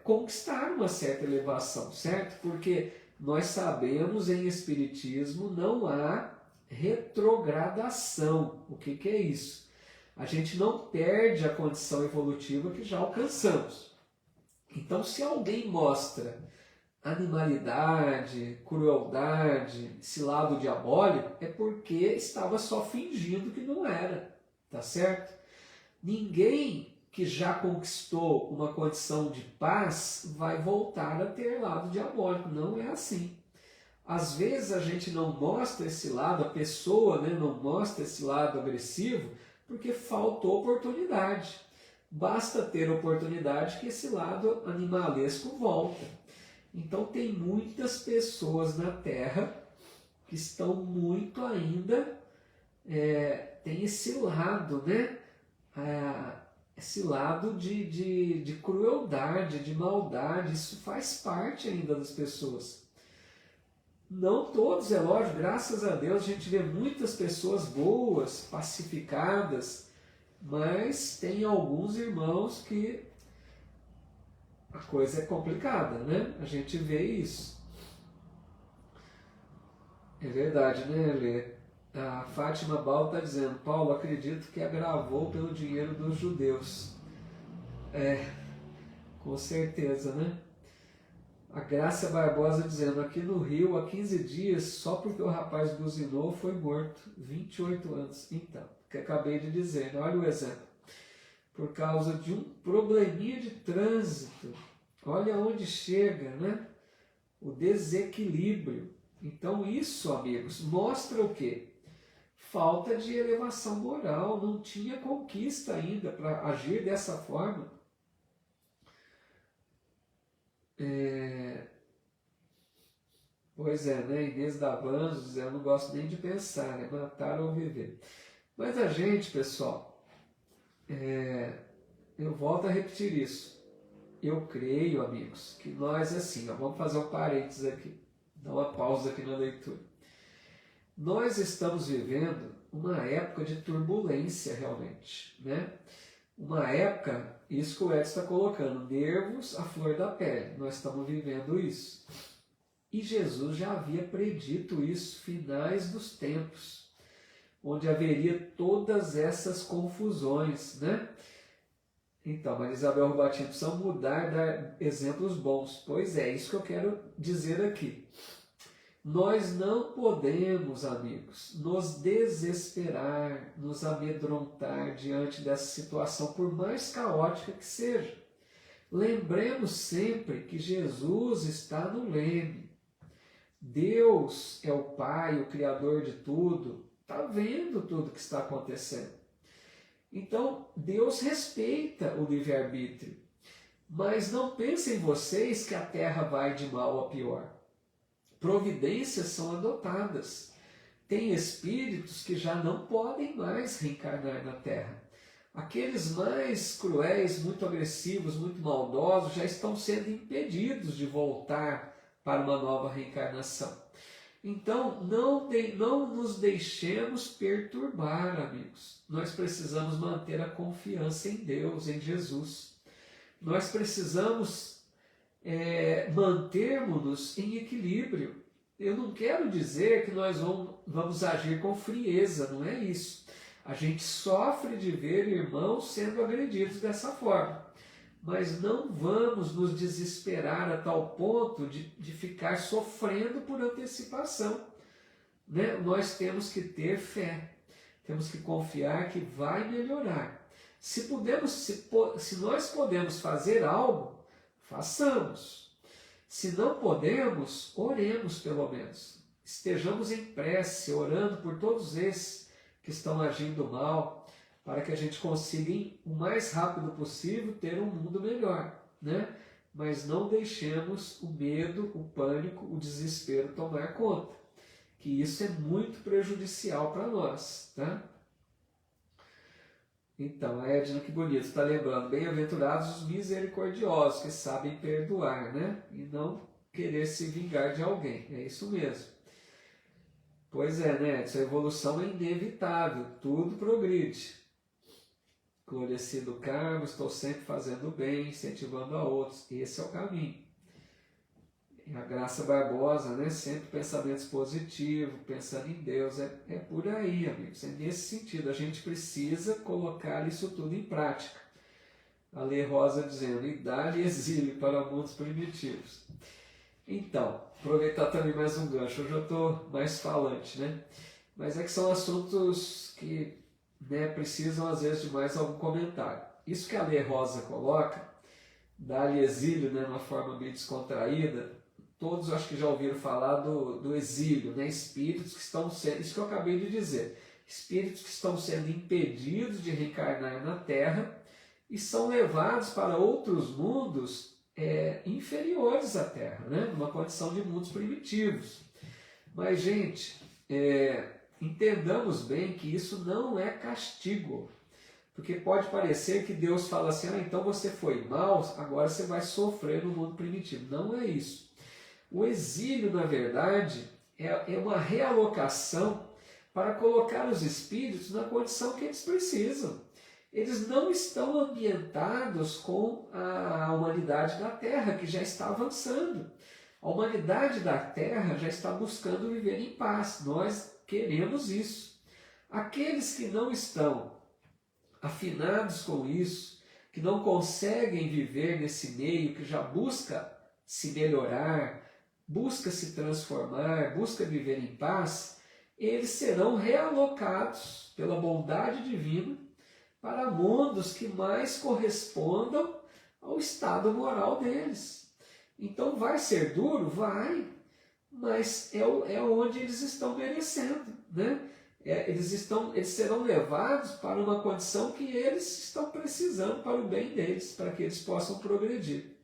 conquistar uma certa elevação, certo? Porque nós sabemos, em Espiritismo não há retrogradação. O que é isso? A gente não perde a condição evolutiva que já alcançamos. Então, se alguém mostra animalidade, crueldade, esse lado diabólico, é porque estava só fingindo que não era, tá certo? Ninguém que já conquistou uma condição de paz vai voltar a ter lado diabólico, não é assim. Às vezes a gente não mostra esse lado, a pessoa, né, não mostra esse lado agressivo porque faltou oportunidade. Basta ter oportunidade que esse lado animalesco volta. Então tem muitas pessoas na Terra que estão muito ainda, tem esse lado, né? Esse lado de crueldade, de maldade, isso faz parte ainda das pessoas. Não todos, é lógico, graças a Deus a gente vê muitas pessoas boas, pacificadas, mas tem alguns irmãos que a coisa é complicada, né? A gente vê isso. É verdade, né, Lê? A Fátima Baldo está dizendo: Paulo, acredito que agravou pelo dinheiro dos judeus. Com certeza, né? A Graça Barbosa dizendo: aqui no Rio, há 15 dias, só porque o rapaz buzinou, foi morto. 28 anos. Então, o que acabei de dizer, olha o exemplo. Por causa de um probleminha de trânsito. Olha onde chega, né? O desequilíbrio. Então isso, amigos, mostra o quê? Falta de elevação moral. Não tinha conquista ainda para agir dessa forma. Pois é, né? Inês Davanço, eu não gosto nem de pensar, é matar ou viver. Mas a gente, pessoal, eu volto a repetir isso. Eu creio, amigos, que nós, assim, vamos fazer um parênteses aqui, dar uma pausa aqui na leitura. Nós estamos vivendo uma época de turbulência, realmente, né? uma época, isso que o Edson está colocando, nervos à flor da pele, nós estamos vivendo isso. E Jesus já havia predito isso, finais dos tempos, onde haveria todas essas confusões, né? Então, Maria Isabel Rubatinho, precisa mudar, dar exemplos bons. Pois é, isso que eu quero dizer aqui. Nós não podemos, amigos, nos desesperar, nos amedrontar diante dessa situação, por mais caótica que seja. Lembremos sempre que Jesus está no leme. Deus é o Pai, o Criador de tudo, está vendo tudo que está acontecendo. Então, Deus respeita o livre-arbítrio, mas não pensem vocês que a terra vai de mal a pior. Providências são adotadas. Tem espíritos que já não podem mais reencarnar na terra. Aqueles mais cruéis, muito agressivos, muito maldosos, já estão sendo impedidos de voltar para uma nova reencarnação. Então, não nos deixemos perturbar, amigos. Nós precisamos manter a confiança em Deus, em Jesus. Nós precisamos mantermos-nos em equilíbrio. Eu não quero dizer que nós vamos agir com frieza, não é isso. A gente sofre de ver irmãos sendo agredidos dessa forma. Mas não vamos nos desesperar a tal ponto de ficar sofrendo por antecipação. Né? Nós temos que ter fé, temos que confiar que vai melhorar. Se nós podemos fazer algo, façamos. Se não podemos, oremos pelo menos. Estejamos em prece, orando por todos esses que estão agindo mal, para que a gente consiga, o mais rápido possível, ter um mundo melhor, né? Mas não deixemos o medo, o pânico, o desespero tomar conta, que isso é muito prejudicial para nós, tá? Então, a Edna, que bonito, está lembrando, bem-aventurados os misericordiosos, que sabem perdoar, né? E não querer se vingar de alguém, é isso mesmo. Pois é, né, Edson, a evolução é inevitável, tudo progride. Florescido o karma, estou sempre fazendo o bem, incentivando a outros. Esse é o caminho. E a Graça Barbosa, né? Sempre pensamentos positivos, pensando em Deus. É por aí, amigos. É nesse sentido. A gente precisa colocar isso tudo em prática. A Lê Rosa dizendo, idade e exílio para mundos primitivos. Então, aproveitar também mais um gancho. Hoje eu estou mais falante, né? Mas é que são assuntos que precisam às vezes de mais algum comentário. Isso que a Lê Rosa coloca, dar-lhe exílio, né, de uma forma meio descontraída, todos acho que já ouviram falar do exílio, né, espíritos que estão sendo, isso que eu acabei de dizer, espíritos que estão sendo impedidos de reencarnar na Terra e são levados para outros mundos inferiores à Terra, né, numa condição de mundos primitivos. Mas, gente, entendamos bem que isso não é castigo, porque pode parecer que Deus fala assim, então você foi mal, agora você vai sofrer no mundo primitivo. Não é isso. O exílio, na verdade, é uma realocação para colocar os espíritos na condição que eles precisam. Eles não estão ambientados com a humanidade da Terra, que já está avançando. A humanidade da Terra já está buscando viver em paz. Nós queremos isso. Aqueles que não estão afinados com isso, que não conseguem viver nesse meio, que já busca se melhorar, busca se transformar, busca viver em paz, eles serão realocados pela bondade divina para mundos que mais correspondam ao estado moral deles. Então vai ser duro? Vai. Mas é onde eles estão merecendo, né? Eles serão levados para uma condição que eles estão precisando para o bem deles, para que eles possam progredir.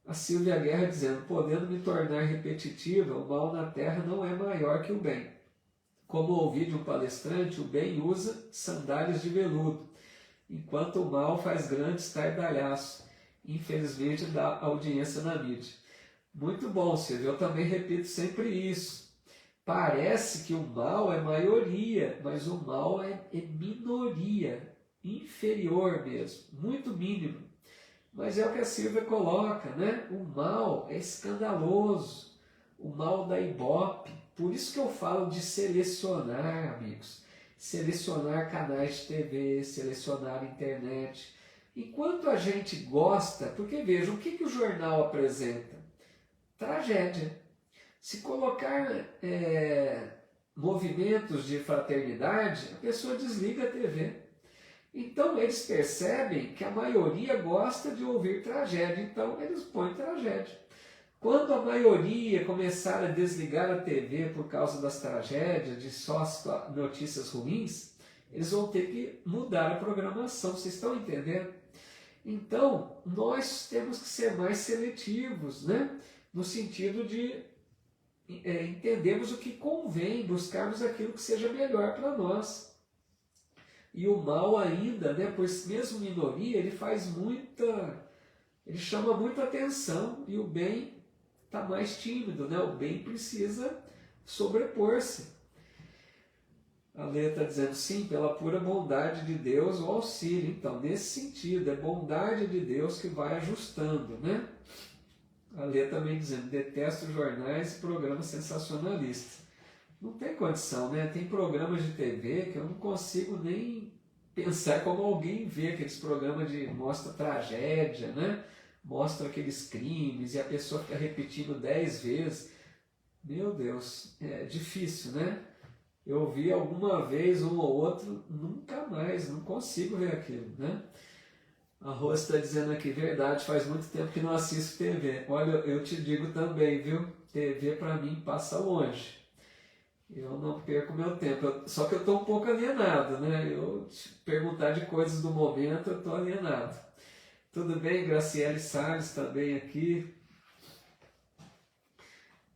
A Silvia Guerra dizendo, podendo me tornar repetitiva, o mal na Terra não é maior que o bem. Como ouvi de um palestrante, o bem usa sandálias de veludo, enquanto o mal faz grande estardalhaço. Infelizmente dá audiência na mídia. Muito bom, Silvio. Eu também repito sempre isso. Parece que o mal é maioria, mas o mal é minoria. inferior mesmo, muito mínimo. Mas é o que a Silvia coloca, né? O mal é escandaloso, o mal da Ibope. Por isso que eu falo de selecionar, amigos. Selecionar canais de TV, selecionar internet. Enquanto a gente gosta, porque veja, o que o jornal apresenta? Tragédia. Se colocar movimentos de fraternidade, a pessoa desliga a TV. Então eles percebem que a maioria gosta de ouvir tragédia, então eles põem tragédia. Quando a maioria começar a desligar a TV por causa das tragédias, de só notícias ruins, eles vão ter que mudar a programação, vocês estão entendendo? Então, nós temos que ser mais seletivos, né? No sentido de entendermos o que convém, buscarmos aquilo que seja melhor para nós. E o mal ainda, né, pois mesmo minoria, ele chama muita atenção, e o bem está mais tímido, né? O bem precisa sobrepor-se. A Lê está dizendo, sim, pela pura bondade de Deus, o auxílio. Então, nesse sentido, é bondade de Deus que vai ajustando, né? A Lê também dizendo, detesto jornais e programas sensacionalistas. Não tem condição, né? Tem programas de TV que eu não consigo nem pensar como alguém vê aqueles programas de mostra tragédia, né? Mostra aqueles crimes e a pessoa fica repetindo 10 vezes. Meu Deus, é difícil, né? Eu vi alguma vez um ou outro, nunca mais, não consigo ver aquilo, né? A Rose está dizendo aqui, verdade, faz muito tempo que não assisto TV. Olha, eu te digo também, viu? TV para mim passa longe. Eu não perco meu tempo, só que eu estou um pouco alienado, né? Eu te perguntar de coisas do momento, eu estou alienado. Tudo bem, Graciele Salles também aqui.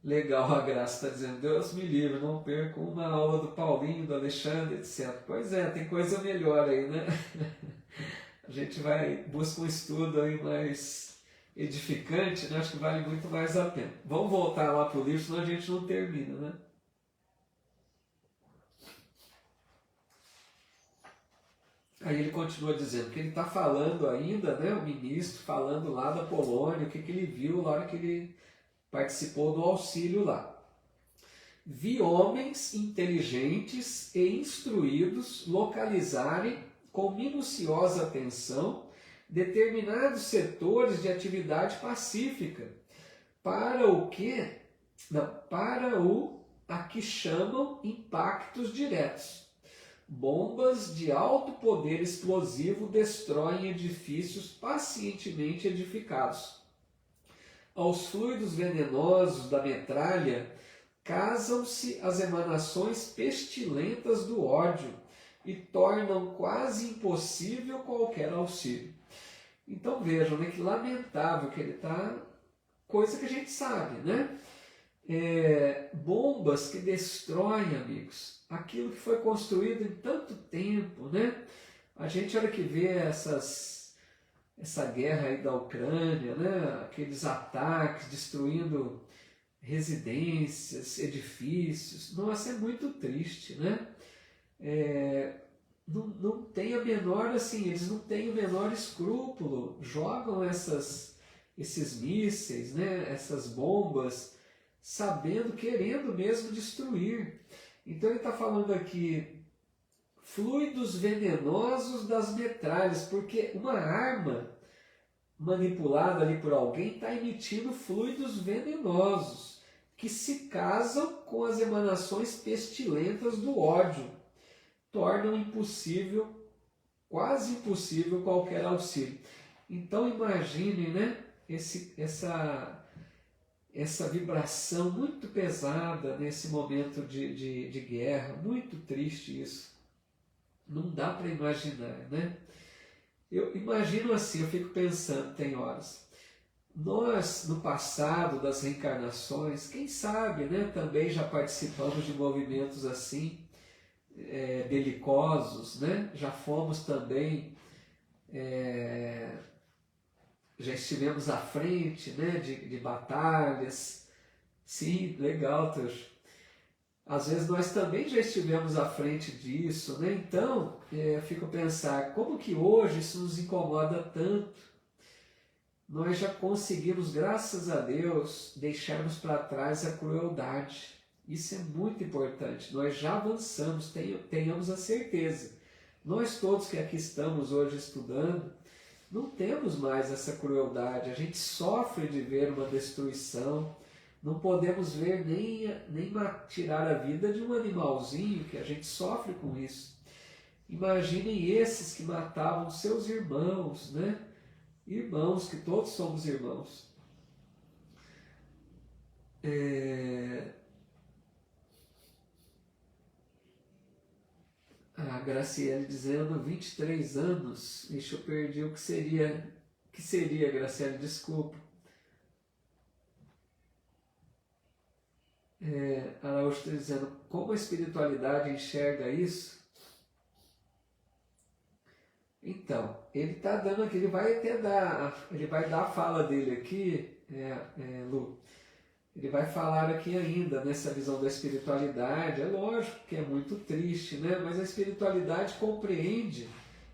Legal, a Graça está dizendo, Deus me livre, não perco uma aula do Paulinho, do Alexandre, etc. Pois é, tem coisa melhor aí, né? A gente busca um estudo aí mais edificante, né? Acho que vale muito mais a pena. Vamos voltar lá para o livro, senão a gente não termina, né? Aí ele continua dizendo que ele está falando ainda, né, o ministro, falando lá da Polônia, o que ele viu na hora que ele participou do auxílio lá. Vi homens inteligentes e instruídos localizarem com minuciosa atenção determinados setores de atividade pacífica para o que? Para a que chamam impactos diretos. Bombas de alto poder explosivo destroem edifícios pacientemente edificados. Aos fluidos venenosos da metralha casam-se as emanações pestilentas do ódio e tornam quase impossível qualquer auxílio. Então vejam, né, que lamentável que ele está, coisa que a gente sabe, né? Bombas que destroem, amigos, aquilo que foi construído em tanto tempo, né? A gente, olha que vê essa guerra aí da Ucrânia, né? Aqueles ataques destruindo residências, edifícios, nossa, é muito triste, né? Não tem a menor, assim, eles não têm o menor escrúpulo, jogam esses mísseis, né? Essas bombas, sabendo, querendo mesmo destruir. Então ele está falando aqui, fluidos venenosos das metralhas, porque uma arma manipulada ali por alguém está emitindo fluidos venenosos, que se casam com as emanações pestilentas do ódio, tornam impossível, quase impossível qualquer auxílio. Então imaginem, né, essa vibração muito pesada nesse momento de guerra, muito triste isso. Não dá para imaginar, né? Eu imagino assim, eu fico pensando, tem horas. Nós, no passado das reencarnações, quem sabe, né, também já participamos de movimentos assim, belicosos, né? Já fomos também, já estivemos à frente, né, de batalhas. Sim, legal, Tuxo. Às vezes nós também já estivemos à frente disso, né? Então, eu fico a pensar, como que hoje isso nos incomoda tanto? Nós já conseguimos, graças a Deus, deixarmos para trás a crueldade. Isso é muito importante. Nós já avançamos, tenhamos a certeza. Nós todos que aqui estamos hoje estudando, não temos mais essa crueldade. A gente sofre de ver uma destruição. Não podemos ver nem tirar a vida de um animalzinho, que a gente sofre com isso. Imaginem esses que matavam seus irmãos, né? Irmãos, que todos somos irmãos. A Graciele dizendo 23 anos. Ixi, eu perdi o que seria. O que seria, Graciele? Desculpa. Araújo está dizendo, como a espiritualidade enxerga isso? Então, ele está dando aqui, ele vai dar a fala dele aqui, Lu. Ele vai falar aqui ainda nessa visão da espiritualidade. É lógico que é muito triste, né? Mas a espiritualidade compreende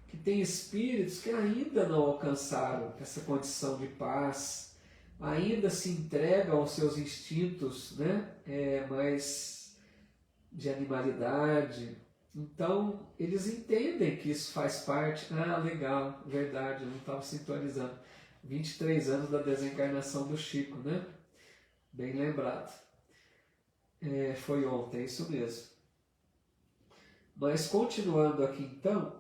que tem espíritos que ainda não alcançaram essa condição de paz, ainda se entregam aos seus instintos, né? Mais de animalidade. Então, eles entendem que isso faz parte. Ah, legal, verdade, eu não estava sintonizando. 23 anos da desencarnação do Chico, né? Bem lembrado. Foi ontem, é isso mesmo. Mas continuando aqui então,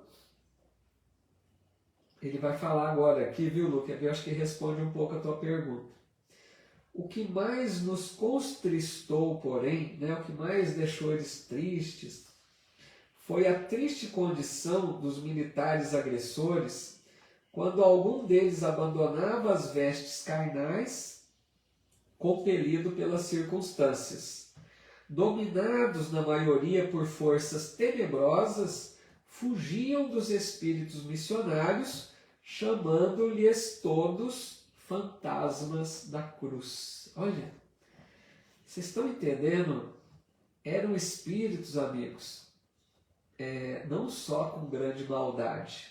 ele vai falar agora aqui, viu, Lu? Eu acho que responde um pouco a tua pergunta. O que mais nos contristou, porém, né, o que mais deixou eles tristes, foi a triste condição dos militares agressores quando algum deles abandonava as vestes carnais, compelido pelas circunstâncias. Dominados na maioria por forças tenebrosas, fugiam dos espíritos missionários, chamando-lhes todos fantasmas da cruz. Olha, vocês estão entendendo? Eram espíritos, amigos, não só com grande maldade,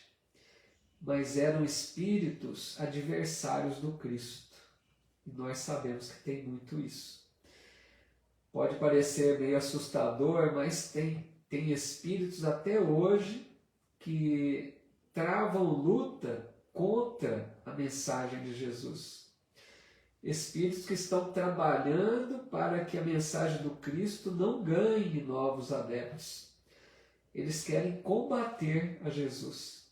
mas eram espíritos adversários do Cristo. E nós sabemos que tem muito isso. Pode parecer meio assustador, mas tem espíritos até hoje que travam luta contra a mensagem de Jesus. Espíritos que estão trabalhando para que a mensagem do Cristo não ganhe novos adeptos. Eles querem combater a Jesus.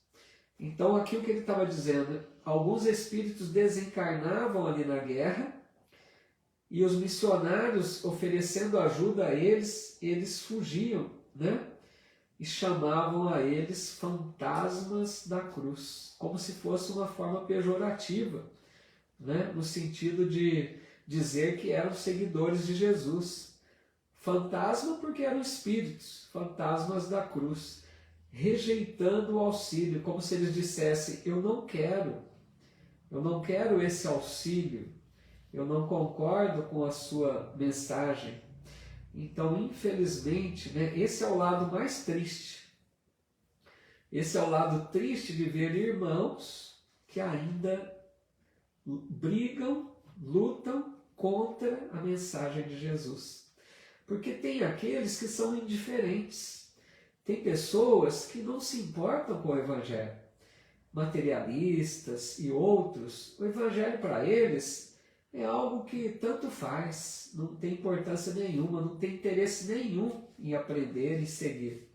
Então, aqui o que ele estava dizendo, alguns espíritos desencarnavam ali na guerra e os missionários, oferecendo ajuda a eles, eles fugiam, né? E chamavam a eles fantasmas da cruz, como se fosse uma forma pejorativa, né? No sentido de dizer que eram seguidores de Jesus. Fantasma porque eram espíritos, fantasmas da cruz, rejeitando o auxílio, como se eles dissessem, eu não quero esse auxílio, eu não concordo com a sua mensagem. Então, infelizmente, né, esse é o lado mais triste. Esse é o lado triste de ver irmãos que ainda brigam, lutam contra a mensagem de Jesus. Porque tem aqueles que são indiferentes. Tem pessoas que não se importam com o Evangelho. Materialistas e outros, o Evangelho para eles é algo que tanto faz, não tem importância nenhuma, não tem interesse nenhum em aprender e seguir.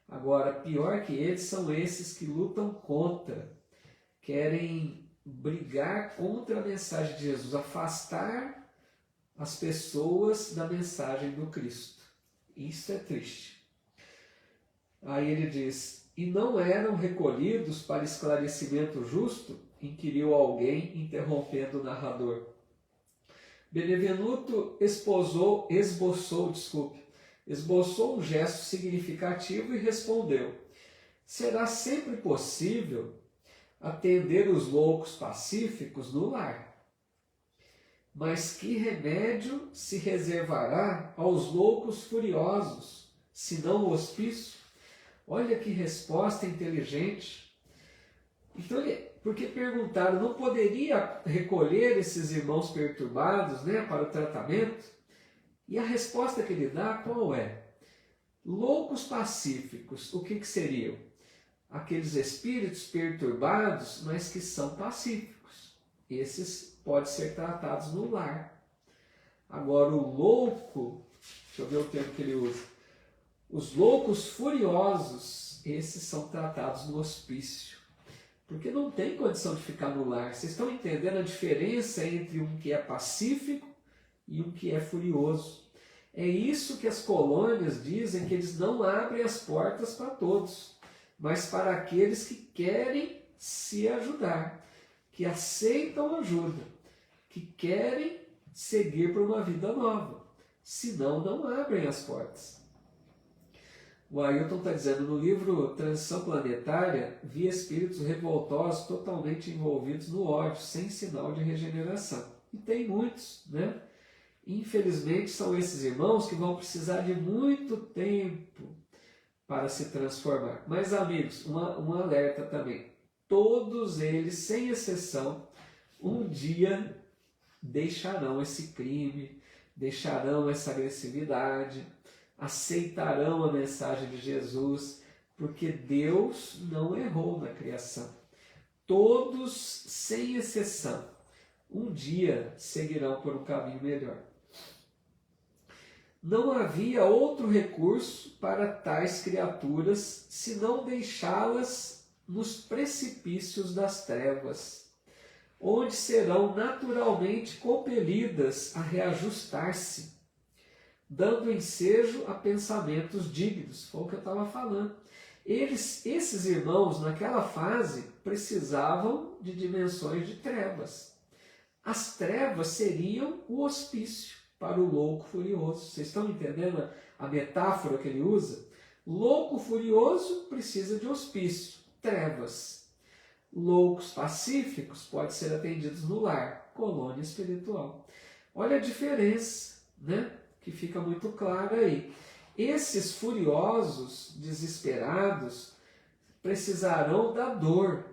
Agora, pior que eles são esses que lutam contra, querem brigar contra a mensagem de Jesus, afastar as pessoas da mensagem do Cristo. Isso é triste. Aí ele diz, e não eram recolhidos para esclarecimento justo? Inquiriu alguém, interrompendo o narrador. Benevenuto esboçou um gesto significativo e respondeu, será sempre possível atender os loucos pacíficos no lar. Mas que remédio se reservará aos loucos furiosos, senão o hospício? Olha que resposta inteligente. Então, porque perguntaram, não poderia recolher esses irmãos perturbados, né, para o tratamento? E a resposta que ele dá, qual é? Loucos pacíficos, o que seriam? Aqueles espíritos perturbados, mas que são pacíficos. Esses podem ser tratados no lar. Agora, o louco, deixa eu ver o termo que ele usa, os loucos furiosos, esses são tratados no hospício. Porque não tem condição de ficar no lar. Vocês estão entendendo a diferença entre um que é pacífico e um que é furioso? É isso que as colônias dizem, que eles não abrem as portas para todos, mas para aqueles que querem se ajudar, que aceitam ajuda, que querem seguir por uma vida nova. Senão, não abrem as portas. O Ailton está dizendo, no livro Transição Planetária, vi espíritos revoltosos totalmente envolvidos no ódio, sem sinal de regeneração. E tem muitos, né? Infelizmente, são esses irmãos que vão precisar de muito tempo para se transformar. Mas, amigos, um alerta também. Todos eles, sem exceção, um dia deixarão esse crime, deixarão essa agressividade, aceitarão a mensagem de Jesus, porque Deus não errou na criação. Todos, sem exceção, um dia seguirão por um caminho melhor. Não havia outro recurso para tais criaturas senão deixá-las nos precipícios das trevas, onde serão naturalmente compelidas a reajustar-se, dando ensejo a pensamentos dignos. Foi o que eu estava falando. Esses irmãos, naquela fase, precisavam de dimensões de trevas. As trevas seriam o hospício para o louco furioso. Vocês estão entendendo a metáfora que ele usa? Louco furioso precisa de hospício, trevas. Loucos pacíficos podem ser atendidos no lar, colônia espiritual. Olha a diferença, né? Que fica muito clara aí. Esses furiosos, desesperados, precisarão da dor,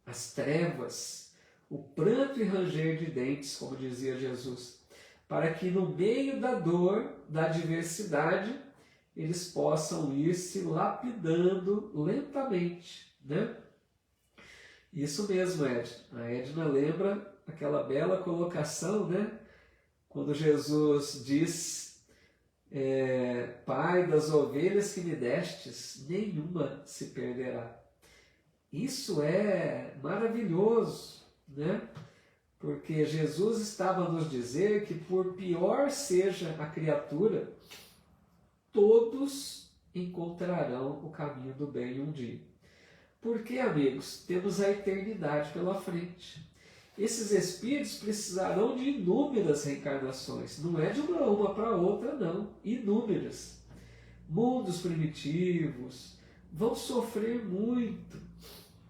as trevas, o pranto e ranger de dentes, como dizia Jesus, para que no meio da dor, da adversidade, eles possam ir se lapidando lentamente, né? Isso mesmo, Edna. A Edna lembra aquela bela colocação, né? Quando Jesus diz, Pai, das ovelhas que me destes, nenhuma se perderá. Isso é maravilhoso, né? Porque Jesus estava a nos dizer que por pior seja a criatura, todos encontrarão o caminho do bem um dia. Porque, amigos, temos a eternidade pela frente. Esses espíritos precisarão de inúmeras reencarnações. Não é de uma para outra, não. Inúmeras. Mundos primitivos vão sofrer muito,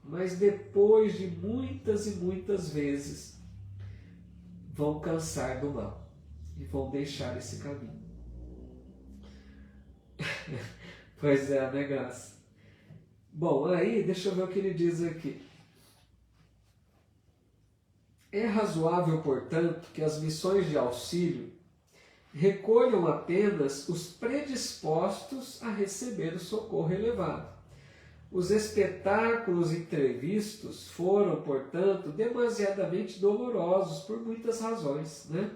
mas depois de muitas e muitas vezes vão cansar do mal e vão deixar esse caminho. Pois é, né, Graça? Bom, aí deixa eu ver o que ele diz aqui. É razoável, portanto, que as missões de auxílio recolham apenas os predispostos a receber o socorro elevado. Os espetáculos entrevistos foram, portanto, demasiadamente dolorosos por muitas razões, né?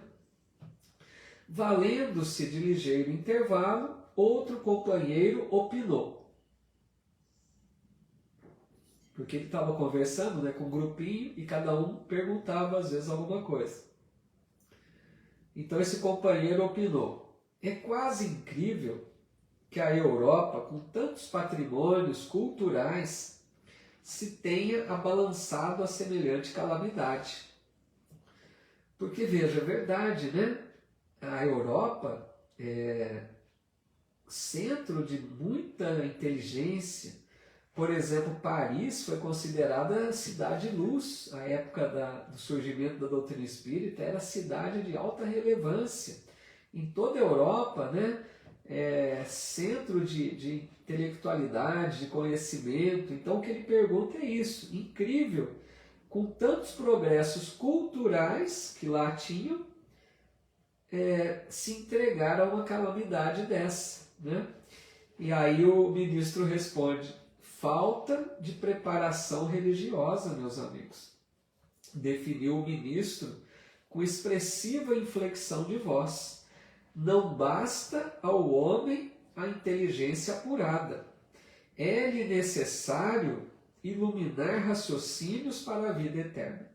Valendo-se de ligeiro intervalo, outro companheiro opinou. Porque ele estava conversando, né, com um grupinho e cada um perguntava às vezes alguma coisa. Então esse companheiro opinou. É quase incrível que a Europa, com tantos patrimônios culturais, se tenha abalançado a semelhante calamidade. Porque, veja, é verdade, né? A Europa é centro de muita inteligência, Por exemplo, Paris foi considerada cidade-luz. A época do surgimento da doutrina espírita era cidade de alta relevância. Em toda a Europa, né, centro de intelectualidade, de conhecimento. Então o que ele pergunta é isso, incrível, com tantos progressos culturais que lá tinham, se entregar a uma calamidade dessa, né? E aí o ministro responde: falta de preparação religiosa, meus amigos. Definiu o ministro com expressiva inflexão de voz. Não basta ao homem a inteligência apurada. É-lhe necessário iluminar raciocínios para a vida eterna.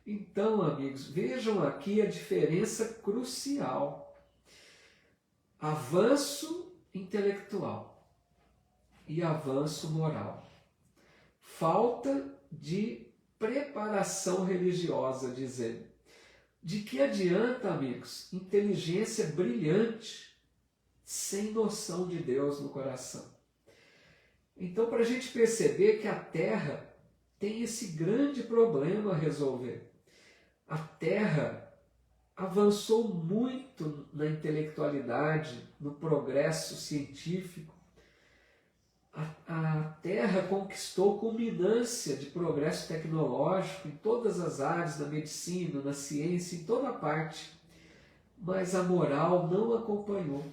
Então, amigos, vejam aqui a diferença crucial. Avanço intelectual e avanço moral. Falta de preparação religiosa, diz ele. De que adianta, amigos, inteligência brilhante sem noção de Deus no coração? Então, para a gente perceber que a Terra tem esse grande problema a resolver. A Terra avançou muito na intelectualidade, no progresso científico. A Terra conquistou culminância de progresso tecnológico em todas as áreas da medicina, na ciência, em toda parte. Mas a moral não acompanhou.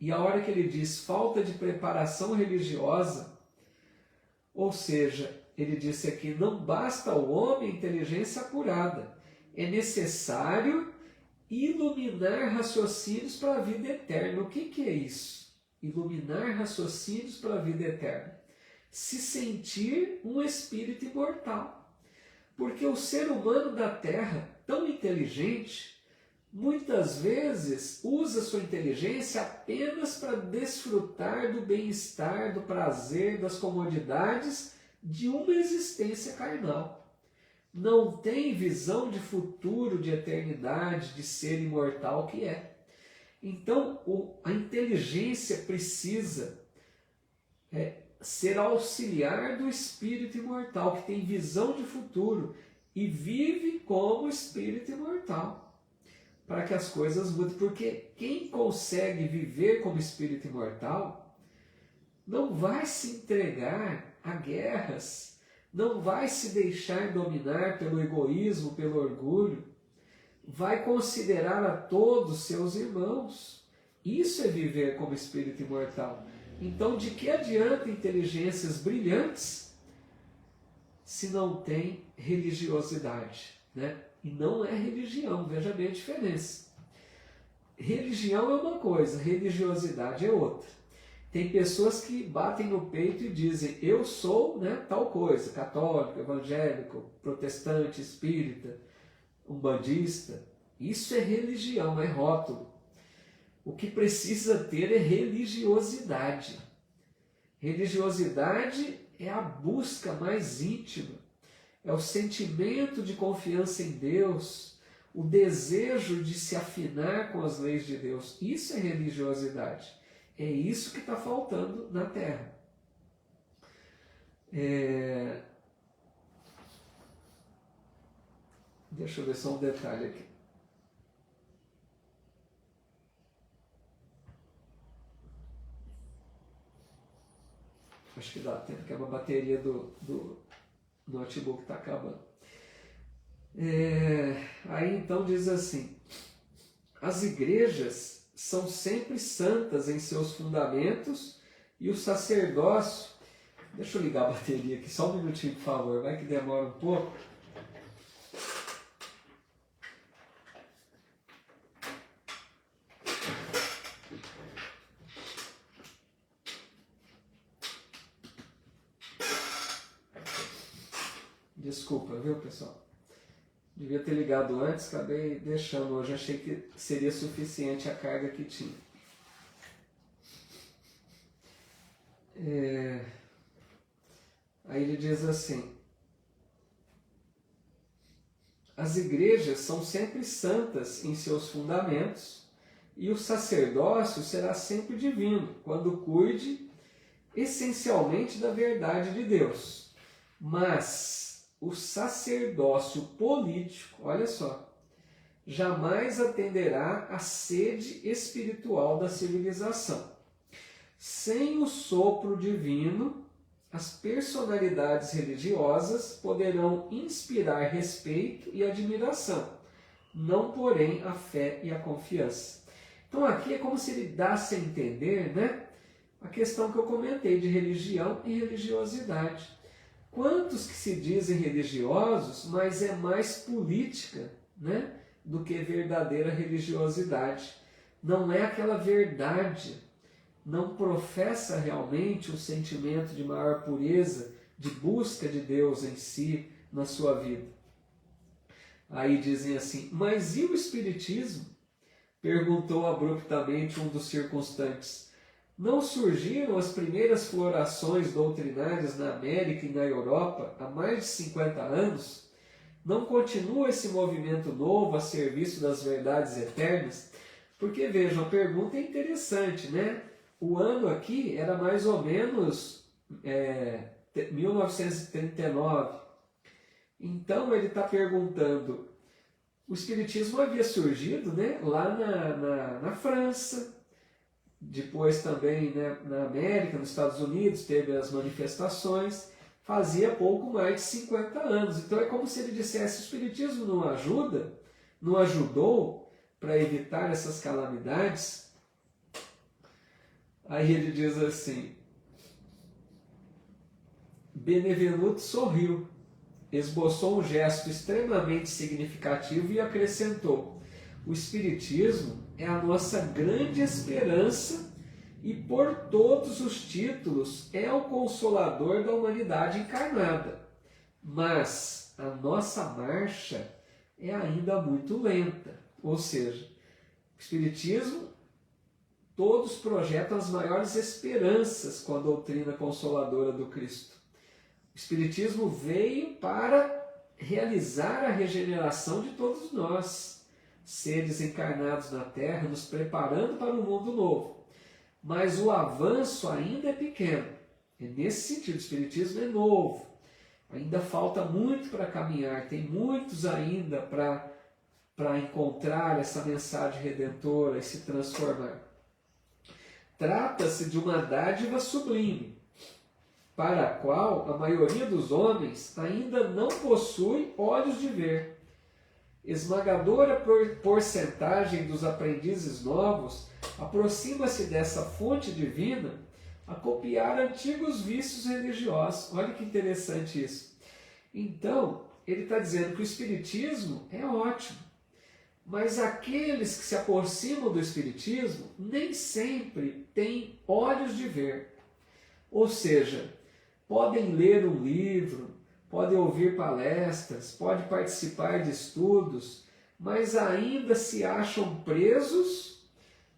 E a hora que ele diz falta de preparação religiosa, ou seja, ele disse aqui, não basta ao homem inteligência apurada, é necessário iluminar raciocínios para a vida eterna. O que é isso? Iluminar raciocínios para a vida eterna. Se sentir um espírito imortal. Porque o ser humano da Terra, tão inteligente, muitas vezes usa sua inteligência apenas para desfrutar do bem-estar, do prazer, das comodidades de uma existência carnal. Não tem visão de futuro, de eternidade, de ser imortal que é. Então, a inteligência precisa ser auxiliar do espírito imortal, que tem visão de futuro e vive como espírito imortal, para que as coisas mudem. Porque quem consegue viver como espírito imortal não vai se entregar a guerras, não vai se deixar dominar pelo egoísmo, pelo orgulho, vai considerar a todos seus irmãos. Isso é viver como espírito imortal. Então, de que adianta inteligências brilhantes se não tem religiosidade, né? E não é religião, veja bem a diferença. Religião é uma coisa, religiosidade é outra. Tem pessoas que batem no peito e dizem, eu sou, né, tal coisa, católico, evangélico, protestante, espírita, umbandista. Isso é religião, é rótulo. O que precisa ter é religiosidade. Religiosidade é a busca mais íntima, é o sentimento de confiança em Deus, o desejo de se afinar com as leis de Deus. Isso é religiosidade. É isso que está faltando na Terra. Deixa eu ver só um detalhe aqui. Acho que dá tempo, que a bateria do notebook está acabando. Aí então diz assim, as igrejas são sempre santas em seus fundamentos e o sacerdócio... Deixa eu ligar a bateria aqui, só um minutinho, por favor, vai que demora um pouco. Desculpa, viu, pessoal? Devia ter ligado antes, acabei deixando hoje, achei que seria suficiente a carga que tinha. Aí ele diz assim, as igrejas são sempre santas em seus fundamentos e o sacerdócio será sempre divino, quando cuide essencialmente da verdade de Deus. Mas o sacerdócio político, olha só, jamais atenderá à sede espiritual da civilização. Sem o sopro divino, as personalidades religiosas poderão inspirar respeito e admiração, não porém a fé e a confiança. Então aqui é como se ele desse a entender, né, a questão que eu comentei de religião e religiosidade. Quantos que se dizem religiosos, mas é mais política, né, do que verdadeira religiosidade. Não é aquela verdade, não professa realmente um sentimento de maior pureza, de busca de Deus em si, na sua vida. Aí dizem assim, mas e o Espiritismo? Perguntou abruptamente um dos circunstantes. Não surgiram as primeiras florações doutrinárias na América e na Europa há mais de 50 anos? Não continua esse movimento novo a serviço das verdades eternas? Porque, vejam, a pergunta é interessante, né? O ano aqui era mais ou menos 1939. Então ele está perguntando, o Espiritismo havia surgido, né, lá na França, depois também, né, na América, nos Estados Unidos, teve as manifestações, fazia pouco mais de 50 anos. Então é como se ele dissesse, o Espiritismo não ajuda, não ajudou para evitar essas calamidades. Aí ele diz assim, Benevenuto sorriu, esboçou um gesto extremamente significativo e acrescentou, o Espiritismo é a nossa grande esperança e por todos os títulos é o consolador da humanidade encarnada. Mas a nossa marcha é ainda muito lenta. Ou seja, o Espiritismo, todos projetam as maiores esperanças com a doutrina consoladora do Cristo. O Espiritismo veio para realizar a regeneração de todos nós, seres encarnados na Terra, nos preparando para um mundo novo. Mas o avanço ainda é pequeno. E nesse sentido, o Espiritismo é novo. Ainda falta muito para caminhar, tem muitos ainda para encontrar essa mensagem redentora e se transformar. Trata-se de uma dádiva sublime, para a qual a maioria dos homens ainda não possui olhos de ver. Esmagadora porcentagem dos aprendizes novos aproxima-se dessa fonte divina a copiar antigos vícios religiosos. Olha que interessante isso. Então, ele está dizendo que o Espiritismo é ótimo, mas aqueles que se aproximam do Espiritismo nem sempre têm olhos de ver. Ou seja, podem ler um livro, podem ouvir palestras, podem participar de estudos, mas ainda se acham presos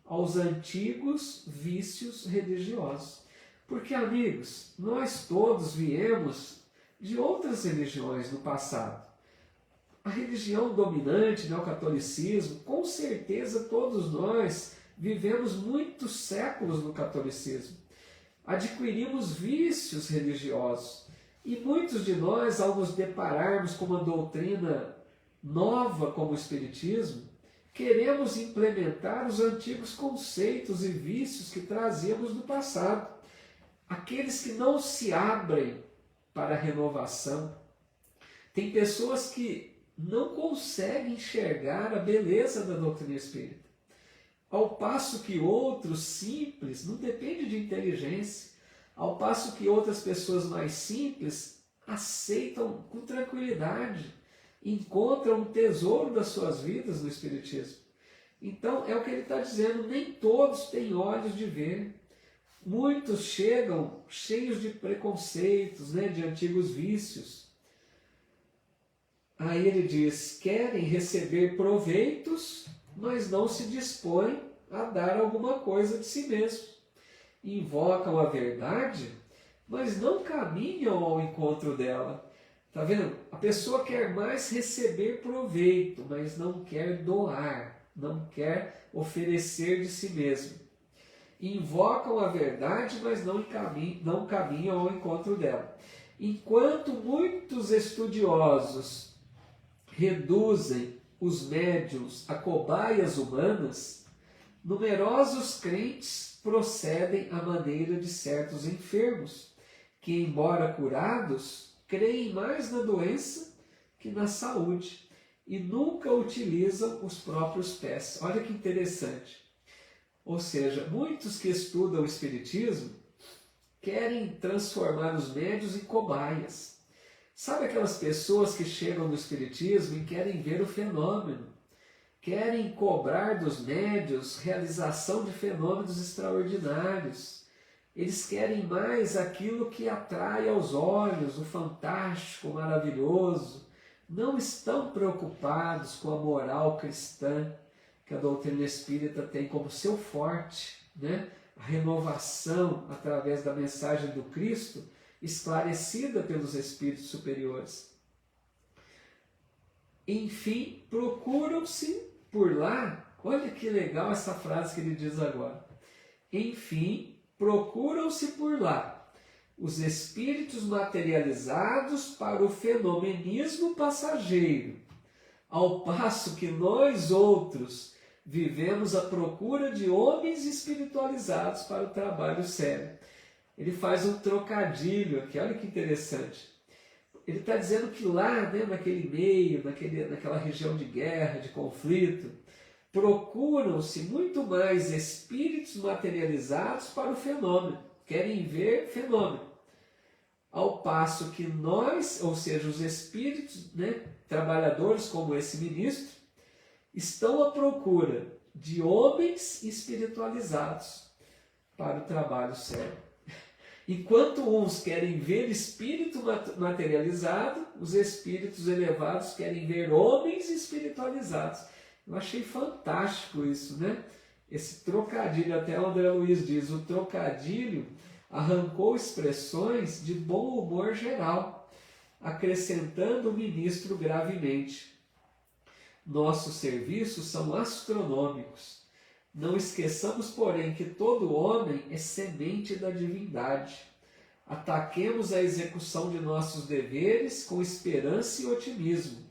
aos antigos vícios religiosos. Porque, amigos, nós todos viemos de outras religiões no passado. A religião dominante, né, o catolicismo, com certeza todos nós vivemos muitos séculos no catolicismo. Adquirimos vícios religiosos. E muitos de nós, ao nos depararmos com uma doutrina nova como o Espiritismo, queremos implementar os antigos conceitos e vícios que trazíamos no passado. Aqueles que não se abrem para a renovação. Tem pessoas que não conseguem enxergar a beleza da doutrina espírita. Ao passo que outros simples, não depende de inteligência, ao passo que outras pessoas mais simples aceitam com tranquilidade, encontram um tesouro das suas vidas no Espiritismo. Então, é o que ele está dizendo, nem todos têm olhos de ver. Muitos chegam cheios de preconceitos, né, de antigos vícios. Aí ele diz, querem receber proveitos, mas não se dispõem a dar alguma coisa de si mesmos. Invocam a verdade, mas não caminham ao encontro dela. Está vendo? A pessoa quer mais receber proveito, mas não quer doar, não quer oferecer de si mesmo. invocam a verdade, mas não caminham ao encontro dela. Enquanto muitos estudiosos reduzem os médiuns a cobaias humanas, numerosos crentes procedem à maneira de certos enfermos, que, embora curados, creem mais na doença que na saúde e nunca utilizam os próprios pés. Olha que interessante. Ou seja, muitos que estudam o Espiritismo querem transformar os médiuns em cobaias. Sabe aquelas pessoas que chegam no Espiritismo e querem ver o fenômeno, querem cobrar dos médiuns realização de fenômenos extraordinários. Eles querem mais aquilo que atrai aos olhos, o fantástico, o maravilhoso. Não estão preocupados com a moral cristã, que a doutrina espírita tem como seu forte, né? A renovação através da mensagem do Cristo, esclarecida pelos espíritos superiores. Enfim, procuram-se por lá, olha que legal essa frase que ele diz agora. Enfim, procuram-se por lá os espíritos materializados para o fenomenismo passageiro, ao passo que nós outros vivemos à procura de homens espiritualizados para o trabalho sério. Ele faz um trocadilho aqui, olha que interessante. Ele está dizendo que lá, né, naquele meio, naquela região de guerra, de conflito, procuram-se muito mais espíritos materializados para o fenômeno, querem ver fenômeno. Ao passo que nós, ou seja, os espíritos, né, trabalhadores como esse ministro, estão à procura de homens espiritualizados para o trabalho sério. Enquanto uns querem ver espírito materializado, os espíritos elevados querem ver homens espiritualizados. Eu achei fantástico isso, né? Esse trocadilho, até o André Luiz diz, o trocadilho arrancou expressões de bom humor geral, acrescentando o ministro gravemente. Nossos serviços são astronômicos. Não esqueçamos, porém, que todo homem é semente da divindade. Ataquemos a execução de nossos deveres com esperança e otimismo,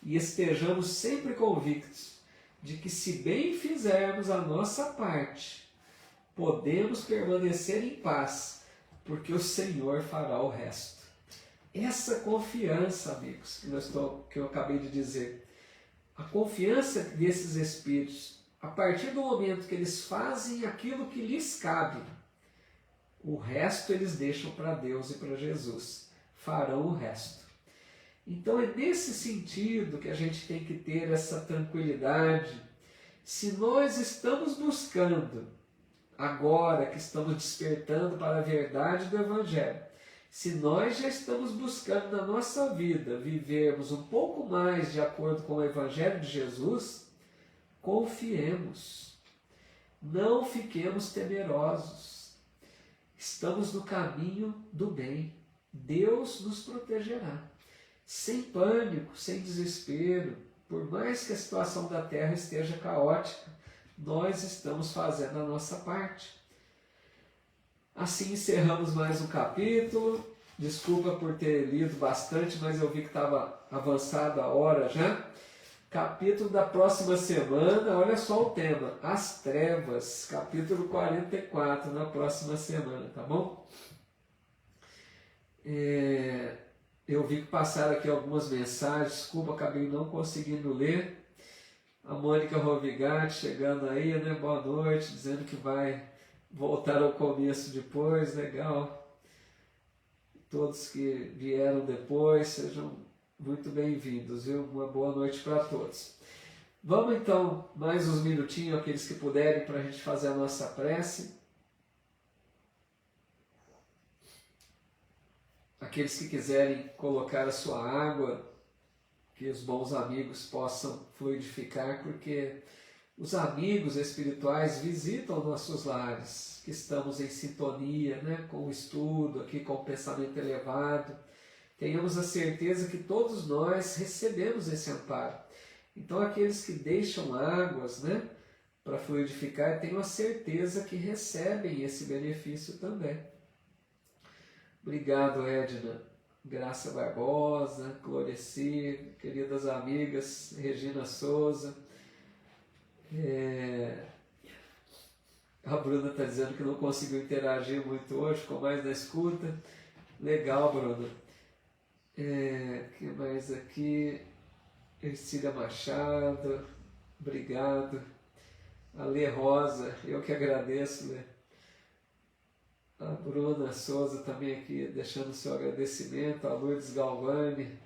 e estejamos sempre convictos de que, se bem fizermos a nossa parte, podemos permanecer em paz, porque o Senhor fará o resto. Essa confiança, amigos, que eu acabei de dizer, a confiança desses espíritos, a partir do momento que eles fazem aquilo que lhes cabe, o resto eles deixam para Deus e para Jesus. Farão o resto. Então é nesse sentido que a gente tem que ter essa tranquilidade. Se nós estamos buscando, agora que estamos despertando para a verdade do Evangelho, se nós já estamos buscando na nossa vida vivermos um pouco mais de acordo com o Evangelho de Jesus, confiemos, não fiquemos temerosos, estamos no caminho do bem, Deus nos protegerá, sem pânico, sem desespero, por mais que a situação da terra esteja caótica, nós estamos fazendo a nossa parte. Assim encerramos mais um capítulo. Desculpa por ter lido bastante, mas eu vi que estava avançada a hora já. Capítulo da próxima semana, olha só o tema, as trevas, capítulo 44, na próxima semana, tá bom? Eu vi que passaram aqui algumas mensagens, desculpa, acabei não conseguindo ler. A Mônica Rovigatti chegando aí, né? Boa noite, dizendo que vai voltar ao começo depois, legal. Todos que vieram depois, sejam muito bem-vindos, viu? Uma boa noite para todos. Vamos então, mais uns minutinhos, aqueles que puderem, para a gente fazer a nossa prece. Aqueles que quiserem colocar a sua água, que os bons amigos possam fluidificar, porque os amigos espirituais visitam nossos lares, que estamos em sintonia, né, com o estudo, aqui com o pensamento elevado. Tenhamos a certeza que todos nós recebemos esse amparo. Então aqueles que deixam águas, né, para fluidificar, e tenho a certeza que recebem esse benefício também. Obrigado, Edna, Graça Barbosa, Cloreci, queridas amigas, Regina Souza. A Bruna está dizendo que não conseguiu interagir muito hoje, ficou mais na escuta. Legal, Bruna. Que mais aqui? Ercília Machado, obrigado. A Lê Rosa, eu que agradeço, Lê. A Bruna Souza também aqui, deixando o seu agradecimento. A Lourdes Galvani,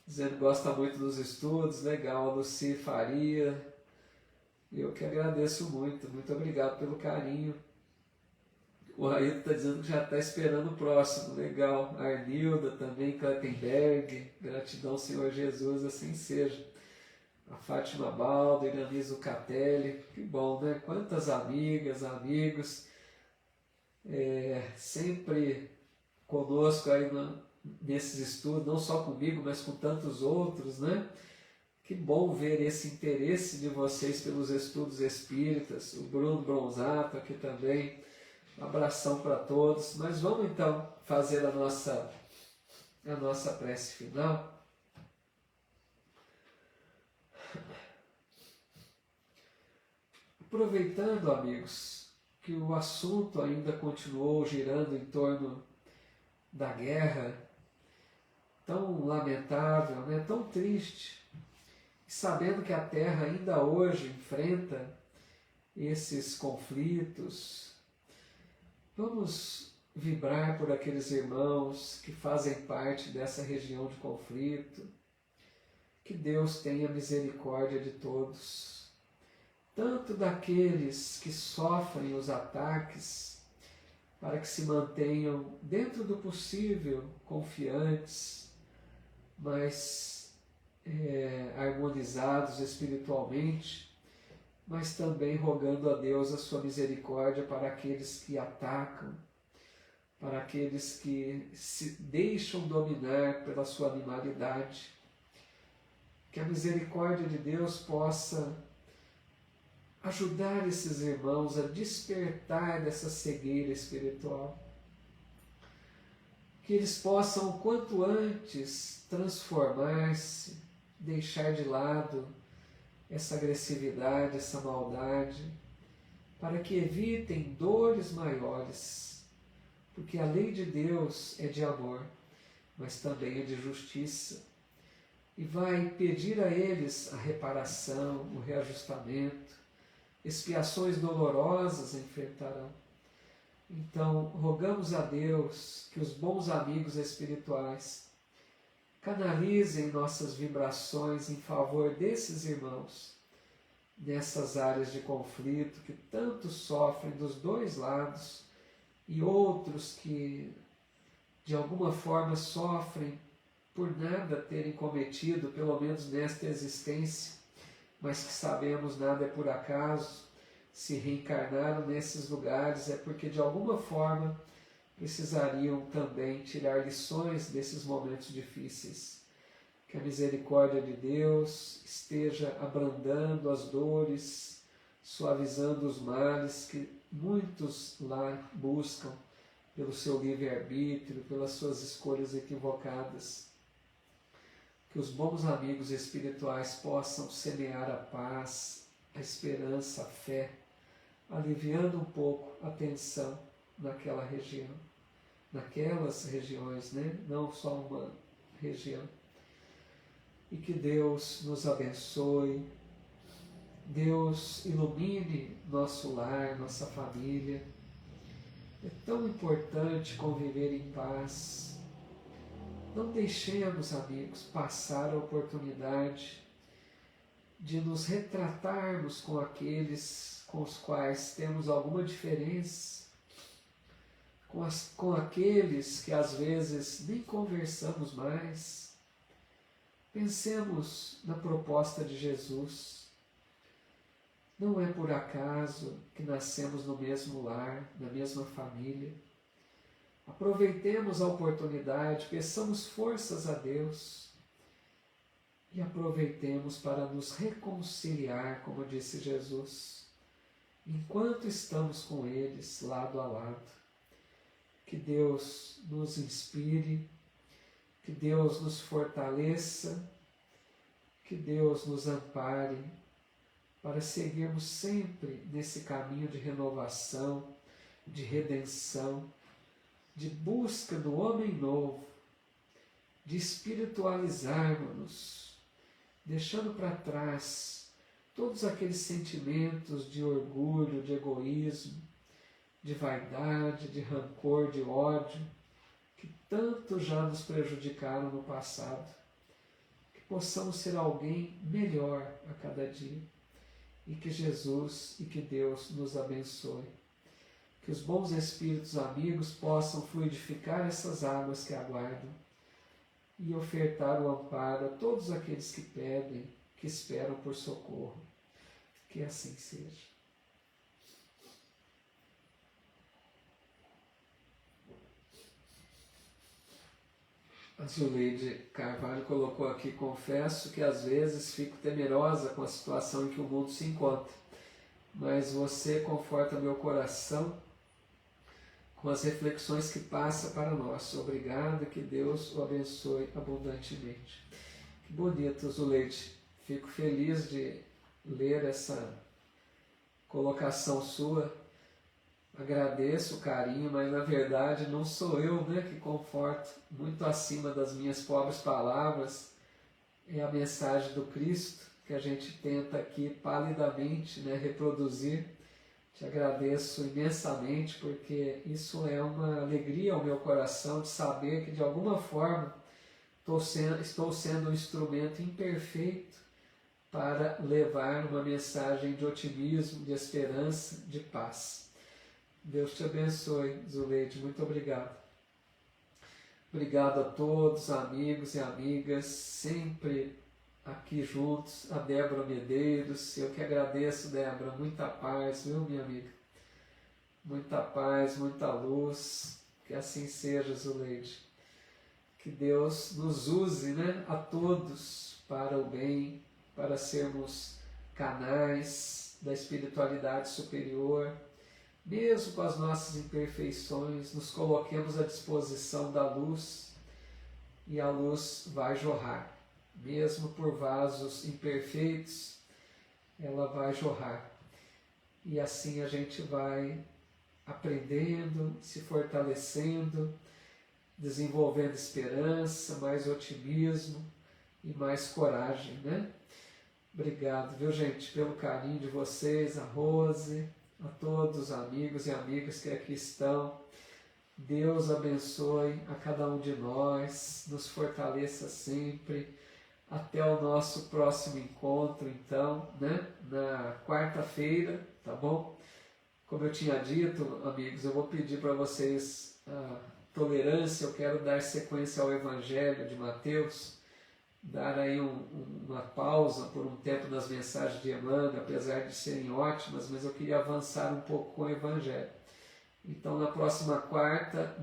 dizendo que gosta muito dos estudos, legal. A Luci Faria, eu que agradeço muito, muito obrigado pelo carinho. O Raíto está dizendo que já está esperando o próximo, legal. A Arnilda também, Klettenberg, gratidão, Senhor Jesus, assim seja. A Fátima Baldo, Iranizo Catelli, que bom, né? Quantas amigas, amigos, sempre conosco aí nesses estudos, não só comigo, mas com tantos outros, né? Que bom ver esse interesse de vocês pelos estudos espíritas. O Bruno Bronzato aqui também. Um abração para todos. Mas vamos então fazer a nossa prece final. Aproveitando, amigos, que o assunto ainda continuou girando em torno da guerra, tão lamentável, né? Tão triste, e sabendo que a Terra ainda hoje enfrenta esses conflitos, vamos vibrar por aqueles irmãos que fazem parte dessa região de conflito. Que Deus tenha misericórdia de todos, tanto daqueles que sofrem os ataques, para que se mantenham dentro do possível confiantes, mas harmonizados espiritualmente, mas também rogando a Deus a sua misericórdia para aqueles que atacam, para aqueles que se deixam dominar pela sua animalidade. Que a misericórdia de Deus possa ajudar esses irmãos a despertar dessa cegueira espiritual. Que eles possam, o quanto antes, transformar-se, deixar de lado essa agressividade, essa maldade, para que evitem dores maiores, porque a lei de Deus é de amor, mas também é de justiça, e vai pedir a eles a reparação, o reajustamento, expiações dolorosas enfrentarão. Então, rogamos a Deus que os bons amigos espirituais canalizem nossas vibrações em favor desses irmãos, nessas áreas de conflito que tanto sofrem dos dois lados, e outros que de alguma forma sofrem por nada terem cometido, pelo menos nesta existência, mas que sabemos nada é por acaso. Se reencarnaram nesses lugares é porque de alguma forma precisariam também tirar lições desses momentos difíceis. Que a misericórdia de Deus esteja abrandando as dores, suavizando os males que muitos lá buscam pelo seu livre-arbítrio, pelas suas escolhas equivocadas. Que os bons amigos espirituais possam semear a paz, a esperança, a fé, aliviando um pouco a tensão naquela região, naquelas regiões, né? Não só uma região. E que Deus nos abençoe, Deus ilumine nosso lar, nossa família. É tão importante conviver em paz. Não deixemos, amigos, passar a oportunidade de nos retratarmos com aqueles com os quais temos alguma diferença, com aqueles que às vezes nem conversamos mais. Pensemos na proposta de Jesus. Não é por acaso que nascemos no mesmo lar, na mesma família. Aproveitemos a oportunidade, peçamos forças a Deus e aproveitemos para nos reconciliar, como disse Jesus, enquanto estamos com eles lado a lado. Que Deus nos inspire, que Deus nos fortaleça, que Deus nos ampare para seguirmos sempre nesse caminho de renovação, de redenção, de busca do homem novo, de espiritualizarmos-nos, deixando para trás todos aqueles sentimentos de orgulho, de egoísmo, de vaidade, de rancor, de ódio, que tanto já nos prejudicaram no passado. Que possamos ser alguém melhor a cada dia e que Jesus e que Deus nos abençoe. Que os bons espíritos amigos possam fluidificar essas águas que aguardam e ofertar o amparo a todos aqueles que pedem, que esperam por socorro. Que assim seja. A Zuleide Carvalho colocou aqui: confesso que às vezes fico temerosa com a situação em que o mundo se encontra, mas você conforta meu coração com as reflexões que passa para nós. Obrigado, que Deus o abençoe abundantemente. Que bonito, Zuleide. Fico feliz de ler essa colocação sua. Agradeço o carinho, mas na verdade não sou eu, que conforto. Muito acima das minhas pobres palavras é a mensagem do Cristo que a gente tenta aqui palidamente reproduzir. Te agradeço imensamente, porque isso é uma alegria ao meu coração de saber que de alguma forma estou sendo um instrumento imperfeito para levar uma mensagem de otimismo, de esperança, de paz. Deus te abençoe, Zuleide, muito obrigado. Obrigado a todos, amigos e amigas, sempre aqui juntos. A Débora Medeiros, eu que agradeço, Débora, muita paz, viu, minha amiga? Muita paz, muita luz, que assim seja, Zuleide. Que Deus nos use, a todos para o bem, para sermos canais da espiritualidade superior. Mesmo com as nossas imperfeições, nos coloquemos à disposição da luz e a luz vai jorrar. Mesmo por vasos imperfeitos, ela vai jorrar. E assim a gente vai aprendendo, se fortalecendo, desenvolvendo esperança, mais otimismo e mais coragem, Obrigado, viu, gente, pelo carinho de vocês, a Rose, a todos os amigos e amigas que aqui estão. Deus abençoe a cada um de nós, nos fortaleça sempre. Até o nosso próximo encontro, então, na quarta-feira, tá bom? Como eu tinha dito, amigos, eu vou pedir para vocês tolerância. Eu quero dar sequência ao Evangelho de Mateus, dar aí uma pausa por um tempo nas mensagens de Emmanuel, apesar de serem ótimas, mas eu queria avançar um pouco com o Evangelho. Então, na próxima quarta,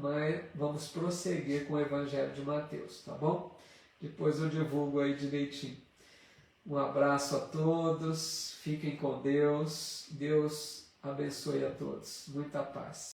vamos prosseguir com o Evangelho de Mateus, tá bom? Depois eu divulgo aí direitinho. Um abraço a todos, fiquem com Deus, Deus abençoe a todos, muita paz.